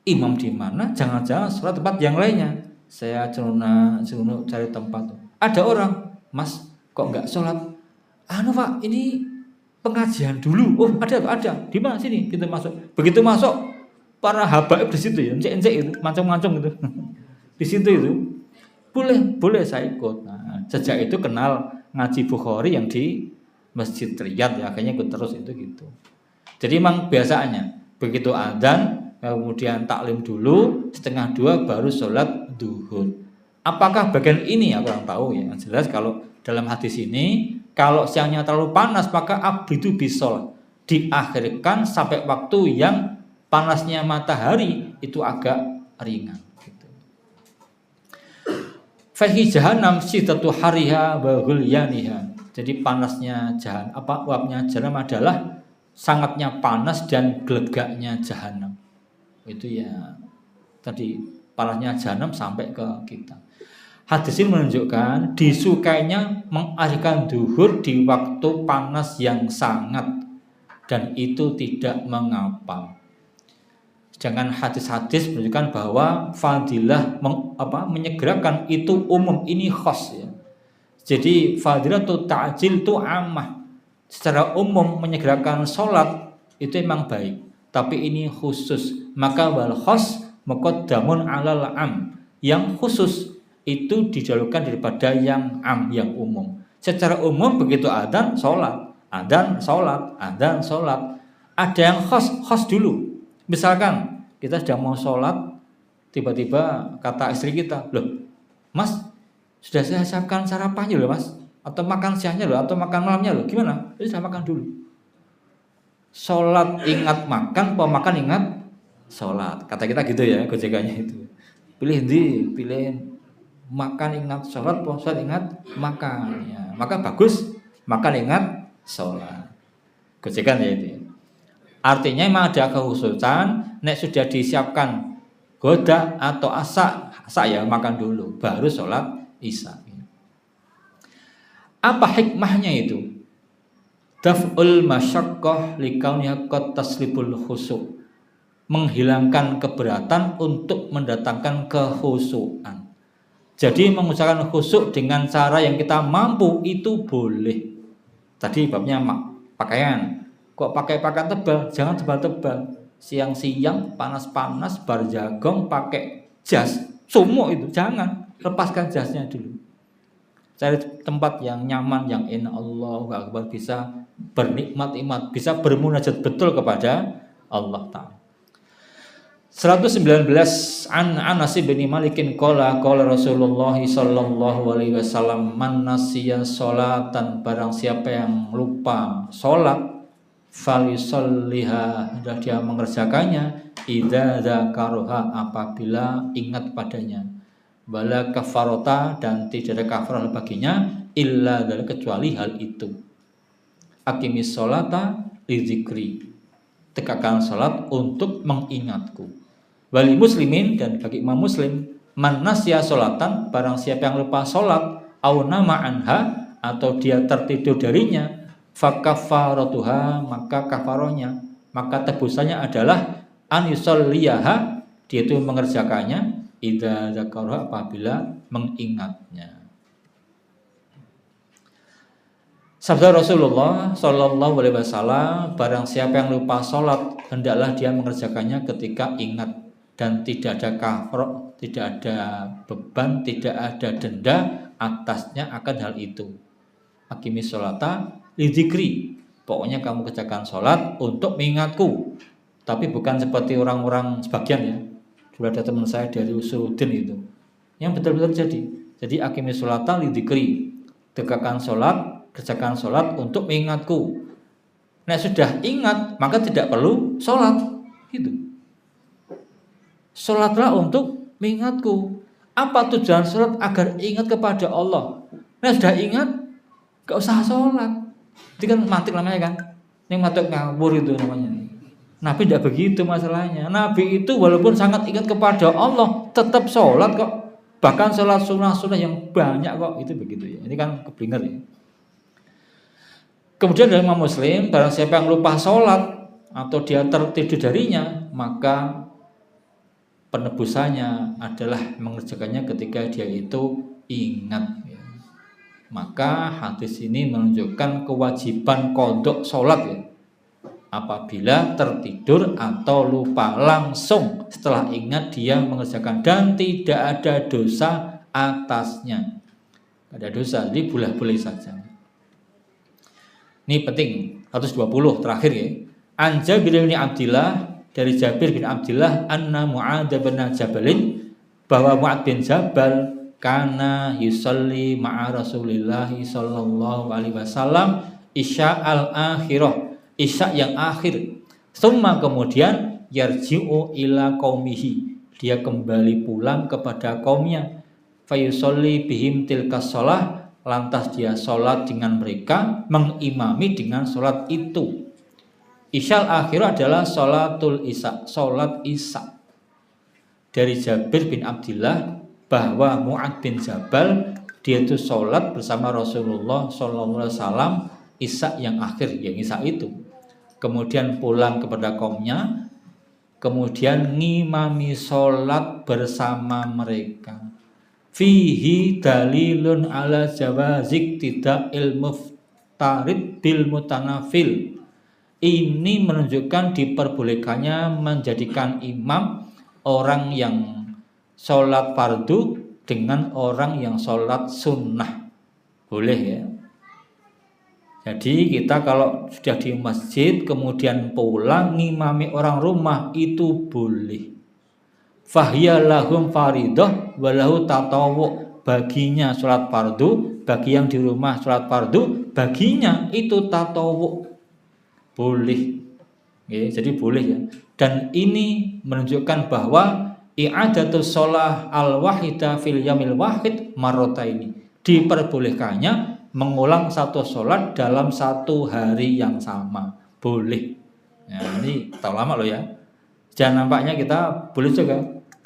Imam di mana? Jangan-jangan sholat tempat yang lainnya. Saya celuna cari tempat. Ada orang, Mas, kok enggak sholat? Anu Pak, ini pengajian dulu. Oh, ada. Di mana sini? Kita masuk. Begitu masuk, para habaib di situ ya, encek-encek itu, mancung-mancung itu. Di situ itu. Boleh saya ikut. Nah, sejak itu kenal ngaji Bukhari yang di Masjid Riyadh ya, akhirnya ikut terus itu gitu. Jadi memang biasanya begitu adzan kemudian taklim dulu, setengah 2 baru sholat duhur. Apakah bagian ini aku kurang tahu ya. Yang jelas kalau dalam hadis ini, kalau siangnya terlalu panas maka abridu bis shalah, diakhirkan sampai waktu yang panasnya matahari itu agak ringan. Fahi jahannam syidatu hariha wa ghulyaniha. Jadi panasnya uapnya jahanam adalah sangatnya panas dan gelegaknya jahanam. Itu ya tadi panasnya jahanam sampai ke kita. Hadis ini menunjukkan disukainya mengakhirkan duhur di waktu panas yang sangat, dan itu tidak mengapa. Sedangkan hadis-hadis menunjukkan bahwa fadilah menyegerakan itu umum, ini khas ya. Jadi fadilah itu ta'jil itu ammah. Secara umum menyegerakan sholat itu memang baik, tapi ini khusus. Maka wal khas muqaddamun alal am. Yang khusus itu dijauhkan daripada yang am, yang umum. Secara umum begitu adzan sholat, adzan sholat, adzan sholat. Ada yang khas dulu. Misalkan kita sedang mau sholat, tiba-tiba kata istri kita, loh Mas, sudah saya siapkan sarapannya loh Mas, atau makan siangnya loh, atau makan malamnya loh, gimana? Sudah makan dulu. Sholat ingat makan, makan ingat sholat. Kata kita gitu ya, gojekannya itu. Pilih makan ingat sholat, sholat ingat makan. Ya, maka bagus, makan ingat sholat. Gojekan ya itu. Artinya memang ada kekhususan, nek sudah disiapkan goda atau asak ya makan dulu, baru sholat isya. Apa hikmahnya itu? Daf'ul masyaqqah likauniha qad taslibul khusyuk. Menghilangkan keberatan untuk mendatangkan kekhusyukan. Jadi mengusahakan khusyuk dengan cara yang kita mampu itu boleh. Tadi babnya pakaian. Kok pakai pakaian tebal? Jangan tebal-tebal. Siang-siang panas-panas berjagong pakai jas, sumuk itu, jangan. Lepaskan jasnya dulu. Cari tempat yang nyaman, yang enak. Allahu Akbar, bisa bernikmat-nikmat, bisa bermunajat betul kepada Allah Ta'ala. 119 an Anas bin Malikin qala Rasulullah sallallahu alaihi wasallam man nasiya sholatan, barang siapa yang lupa salat falisolliha, hendaklah dia mengerjakannya idza dzakaruha, apabila ingat padanya, wala kafarota, dan tidak ada kafarah baginya, illa dari kecuali hal itu. Aqimis sholata lidzikri, tegakkan salat untuk mengingatku. Wali muslimin, dan bagi Imam Muslim, man nasya sholatan, barang siapa yang lupa salat, au nama anha, atau dia tertidur darinya, fakafaratuha, maka kafarohnya, maka tebusannya adalah an yusolliyaha, dia itu mengerjakannya idza dzakaraha, apabila mengingatnya. Sabda Rasulullah sallallahu alaihi wasallam, barang siapa yang lupa salat, hendaklah dia mengerjakannya ketika ingat, dan tidak ada kafar, tidak ada beban, tidak ada denda atasnya akan hal itu. Aqimis sholata lidzikri, pokoknya kamu kerjakan sholat untuk mengingatku. Tapi bukan seperti orang-orang sebagian ya. Dulu ada teman saya dari Usuluddin itu, yang betul-betul jadi aqimis sholata lidzikri, tegakkan sholat, kerjakan sholat untuk mengingatku. Nah sudah ingat maka tidak perlu sholat gitu. Sholatlah untuk mengingatku. Apa tujuan sholat? Agar ingat kepada Allah. Nah sudah ingat, gak usah sholat. Itu kan mantik namanya kan. Ini mantik ngawur itu namanya. Nabi tidak begitu masalahnya. Nabi itu walaupun sangat ingat kepada Allah, tetap sholat kok. Bahkan sholat sunnah-sunnah yang banyak kok. Itu begitu ya. Ini kan keblinger ya. Kemudian dari Imam Muslim, barang siapa yang lupa sholat atau dia tertidur darinya, maka penebusannya adalah mengerjakannya ketika dia itu ingat. Maka hadis ini menunjukkan kewajiban qodok sholat ya, apabila tertidur atau lupa, langsung setelah ingat dia mengerjakan, dan tidak ada dosa atasnya. Tidak ada dosa, jadi boleh-boleh saja. Ini penting. 120 terakhir ya. An Jabir bin Abdillah, dari Jabir bin Abdillah, anna Mu'adz bin Jabalin, bahwa Mu'adz bin Jabal kana yusalli ma'a Rasulillah sallallahu alaihi wasallam isya al-akhirah, isya yang akhir. Summa, kemudian yarji'u ila qaumihi, dia kembali pulang kepada kaumnya. Fayusolli bihim tilkas shalah, lantas dia sholat dengan mereka, mengimami dengan sholat itu. Isyal akhir adalah sholatul isya, sholat isya. Dari Jabir bin Abdillah bahwa Mu'adz bin Jabal dia itu sholat bersama Rasulullah sallallahu alaihi wasallam isya yang akhir, yang isya itu. Kemudian pulang kepada kaumnya, kemudian ngimami sholat bersama mereka. Fihi dalilun ala jawazik tidak ilmu tarid bil mutanafil. Ini menunjukkan diperbolehkannya menjadikan imam orang yang sholat fardu dengan orang yang sholat sunnah. Boleh ya. Jadi kita kalau sudah di masjid kemudian pulang ngimami orang rumah itu boleh. Fahiya lahum faridah walahu tatawwu, baginya sholat fardu, bagi yang di rumah sholat fardu, baginya itu tatawwu. Boleh ya, jadi boleh ya. Dan ini menunjukkan bahwa i'adatus sholah al-wahida fil yamil wahid marrotaini, diperbolehkannya mengulang satu sholat dalam satu hari yang sama, boleh ya. Ini tahu lama loh ya, jangan nampaknya kita boleh juga.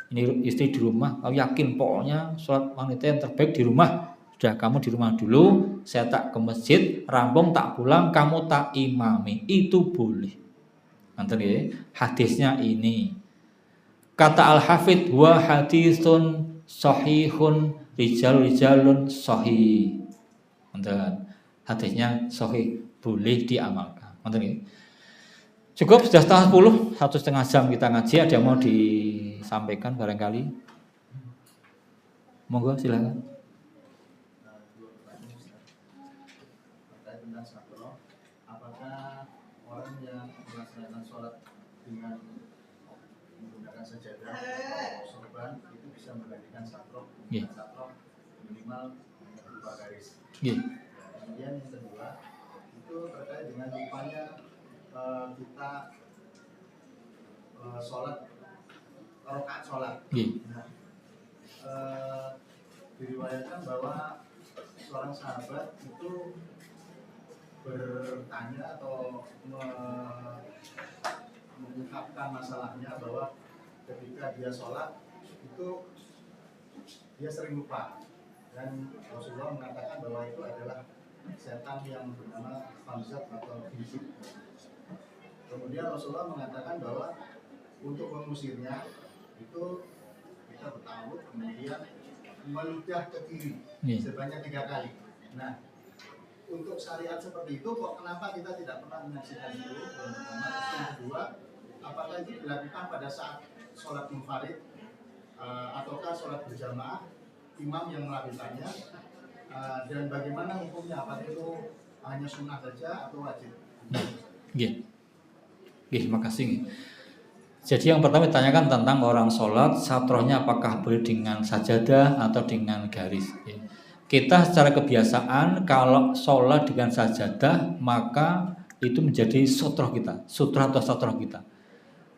Ini istri di rumah, kau yakin pokoknya sholat wanita yang terbaik di rumah. Sudah, kamu di rumah dulu, saya tak ke masjid, rampung tak pulang, kamu tak imami, itu boleh. Nanti ya, hadisnya ini. Kata Al-Hafidh, wa hadisun sahihun rijalun sahih. Nanti hadisnya sahih, boleh diamalkan. Nanti ya. Cukup, sudah setengah 10, 1,5 jam kita ngaji. Ada yang mau disampaikan barangkali? Monggo silakan. Dua pertanyaan Ustaz. Terkait tentang satro, apakah orang yang melaksanakan sholat dengan menggunakan sajadah atau sorban itu bisa menggantikan satro? Yeah. Satro minimal berupa garis. Yeah. Kemudian yang kedua itu terkait dengan lupanya kita sholat rakaat sholat. Yeah. Nah, diriwayatkan bahwa seorang sahabat itu bertanya atau mengungkapkan masalahnya bahwa ketika dia sholat itu dia sering lupa, dan Rasulullah mengatakan bahwa itu adalah setan yang bernama Hamzat atau Fisik. Kemudian Rasulullah mengatakan bahwa untuk mengusirnya itu kita bertawud, kemudian meludah ke kiri sebanyak 3 kali. Nah, untuk syariat seperti itu kok kenapa kita tidak pernah menyaksikan itu? Yang pertama. Yang kedua, apakah itu dilakukan pada saat sholat munfarid ataukah sholat berjamaah imam yang melakukannya, dan bagaimana hukumnya, apakah itu hanya sunnah saja atau wajib? Terima kasih. Jadi yang pertama ditanyakan tentang orang sholat, satrohnya apakah boleh dengan sajadah atau dengan garis. Kita secara kebiasaan kalau sholat dengan sajadah maka itu menjadi sutroh kita, sutra atau satroh kita.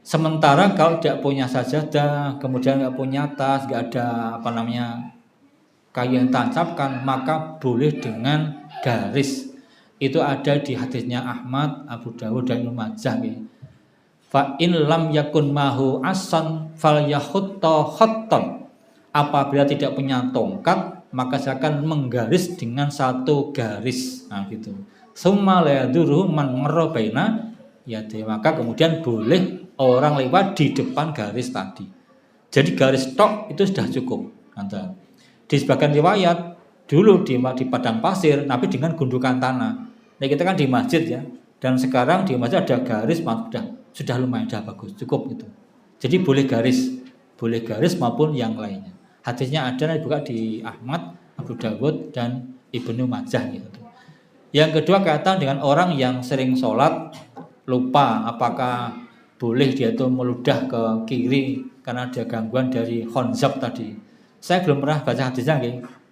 Sementara kalau tidak punya sajadah, kemudian nggak punya tas, nggak ada kayu yang tancapkan, maka boleh dengan garis. Itu ada di hadisnya Ahmad, Abu Dawud dan Ibnu Majah. Fa in lam yakun mahu asan fal yahutta khattan. Apabila tidak punya tongkat, maka silakan menggaris dengan satu garis. Nah gitu. Summa la yadurru man marra baina yadayhi. Maka kemudian boleh orang lewat di depan garis tadi. Jadi garis tok itu sudah cukup. Di sebagian riwayat dulu di padang pasir, tapi dengan gundukan tanah. Nah kita kan di masjid ya. Dan sekarang di masjid ada garis, sudah lumayan, sudah bagus, cukup itu. Jadi boleh garis maupun yang lainnya. Hadisnya ada juga di Ahmad, Abu Dawud dan Ibnu Majah gitu. Yang kedua kaitan dengan orang yang sering sholat lupa, apakah boleh dia itu meludah ke kiri karena ada gangguan dari khonzab tadi. Saya belum pernah baca hadisnya,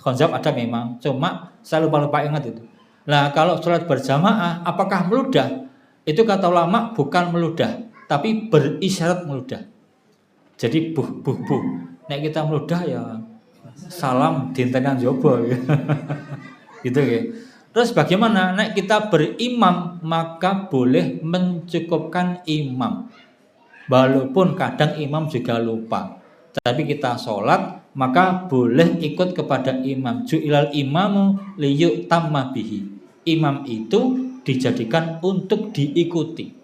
khonzab ada memang, cuma saya lupa ingat itu. Nah kalau sholat berjamaah apakah meludah? Itu kata ulama bukan meludah, tapi berisyarat meludah. Jadi buh. Nek kita meludah ya salam dintenan jobo gitu ya. Terus bagaimana? Nek kita berimam maka boleh mencukupkan imam. Walaupun kadang imam juga lupa. Tapi kita sholat maka boleh ikut kepada imam. Ju'ilal imamu liyu'tamma bihi. Imam itu dijadikan untuk diikuti.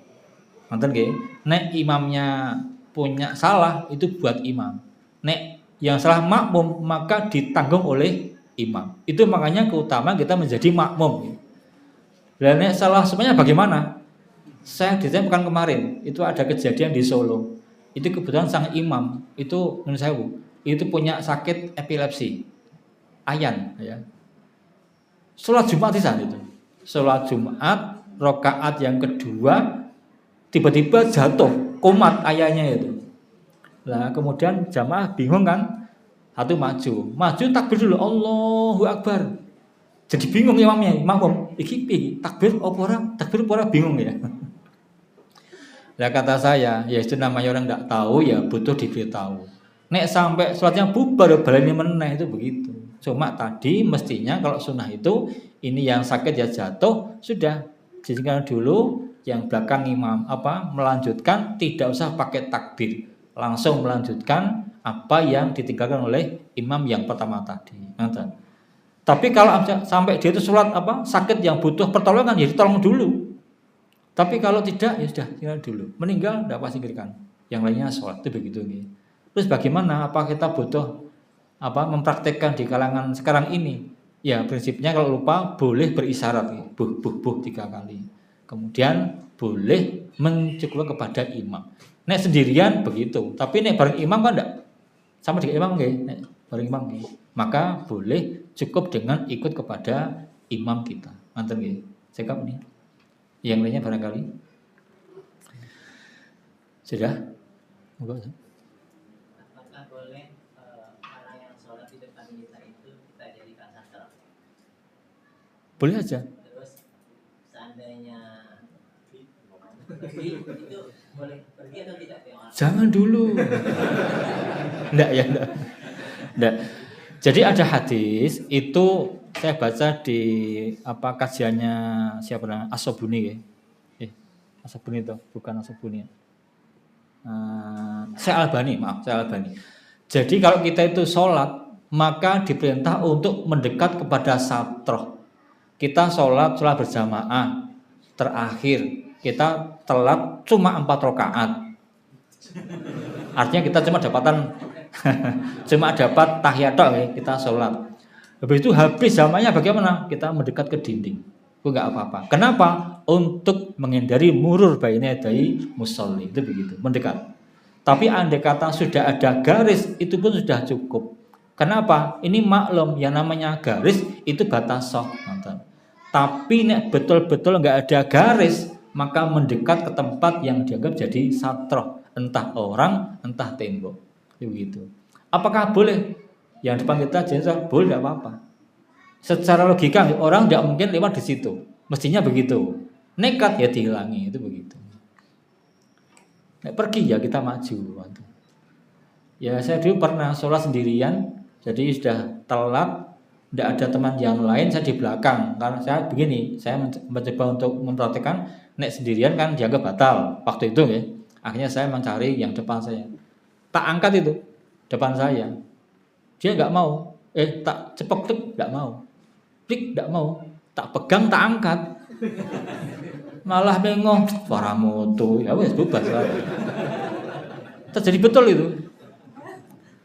Nonton nggih? Nek imamnya punya salah itu buat imam. Nek yang salah makmum maka ditanggung oleh imam. Itu makanya keutamaan kita menjadi makmum. Dan nek salah semuanya bagaimana? Saya ditanya kemarin itu ada kejadian di Solo. Itu kebetulan sang imam itu menurut saya itu punya sakit epilepsi, ayan ya. Sholat Jumat di sana itu. Sholat Jumat rakaat yang kedua tiba-tiba jatuh kumat ayahnya itu. Nah kemudian jamaah bingung kan, satu maju takbir dulu Allahu Akbar. Jadi bingung imamnya, makmum iki takbir opora bingung ya. Nah kata saya ya itu namanya orang tidak tahu ya butuh diberitahu. Nek sampai sholatnya bubar baleni meneh itu begitu. Cuma tadi mestinya kalau sunnah itu ini yang sakit ya jatuh sudah jadikan dulu, yang belakang imam melanjutkan, tidak usah pakai takbir, langsung melanjutkan apa yang ditinggalkan oleh imam yang pertama tadi. Tapi kalau sampai dia itu sholat sakit yang butuh pertolongan ya ditolong dulu. Tapi kalau tidak ya sudah tinggal dulu. Meninggal tidak pasti singkirkan. Yang lainnya sholat itu begitu. Terus bagaimana? Apa kita butuh mempraktekkan di kalangan sekarang ini? Ya prinsipnya kalau lupa boleh berisyarat buh 3 kali. Kemudian boleh mencukupkan kepada imam. Nek sendirian begitu. Tapi nek bareng imam kan enggak sama dengan imam nggih. Nek bareng imam nggih. Maka boleh cukup dengan ikut kepada imam kita. Manten nggih. Cekap nih. Yang lainnya barangkali sudah? Enggak. Apakah boleh orang yang sholat di depan kita itu kita jadikan sastra? Boleh aja. Terus seandainya pergi itu boleh pergi atau tidak? Jangan dulu. Enggak ya, enggak. Jadi ada hadis itu saya baca di kajiannya siapa namanya? As-Sobuni ya. As-Sobuni itu bukan As-Sobuni. Saya Albani. Jadi kalau kita itu sholat maka diperintah untuk mendekat kepada satroh. Kita sholat berjamaah terakhir kita telat cuma 4 rakaat. Artinya kita cuma dapat tahiyat ya, kita sholat. Habis itu habis zamannya bagaimana? Kita mendekat ke dinding. Itu enggak apa-apa. Kenapa? Untuk menghindari murur baina yadai musolli. Itu begitu, mendekat. Tapi andai kata sudah ada garis, itu pun sudah cukup. Kenapa? Ini maklum yang namanya garis itu batasoh. Tapi nek betul-betul enggak ada garis, maka mendekat ke tempat yang dianggap jadi satroh, entah orang, entah tembok. Begitu. Apakah boleh? Yang depan kita jenazah boleh, tidak apa-apa. Secara logika orang tidak mungkin lewat di situ. Mestinya begitu. Nekat ya dihilangi, itu begitu. Nek pergi ya kita maju. Ya saya dulu pernah sholat sendirian, jadi sudah telat, tidak ada teman yang lain, saya di belakang. Karena saya begini, saya mencoba untuk mempraktikkan nek sendirian kan dianggap batal waktu itu ya. Akhirnya saya mencari yang depan saya. Tak angkat itu depan saya. Dia enggak mau. Tak cepet enggak mau. Klik enggak mau. Tak pegang, tak angkat. Malah bengong, suara moto. Ya wes bebas lah. Terjadi betul itu.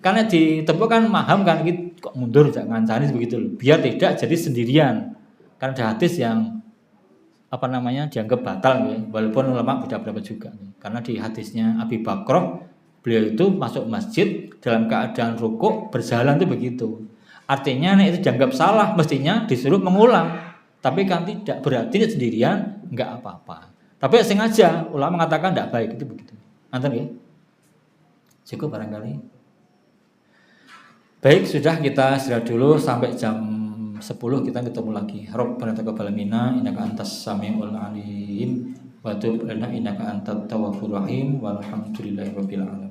Karena di tembok kan maham kan kok mundur jangan ngancani begitu loh. Biar tidak jadi sendirian. Karena ada hadis yang dianggap batal ya. Walaupun ulama beda pendapat juga. Karena di hadisnya Abi Bakroh, beliau itu masuk masjid dalam keadaan rukuk berjalan itu begitu. Artinya itu dianggap salah, mestinya disuruh mengulang. Tapi kan tidak, berarti sendirian enggak apa-apa. Tapi sengaja ulama mengatakan enggak baik, itu begitu. Nonton ya? Cukup barangkali. Baik, sudah kita istirahat dulu sampai jam 10 kita ketemu lagi. Rabbana taqabbal minna innaka antas samiul alim wa tub lana innaka antat tawwabur rahim walhamdulillahirabbil alamin.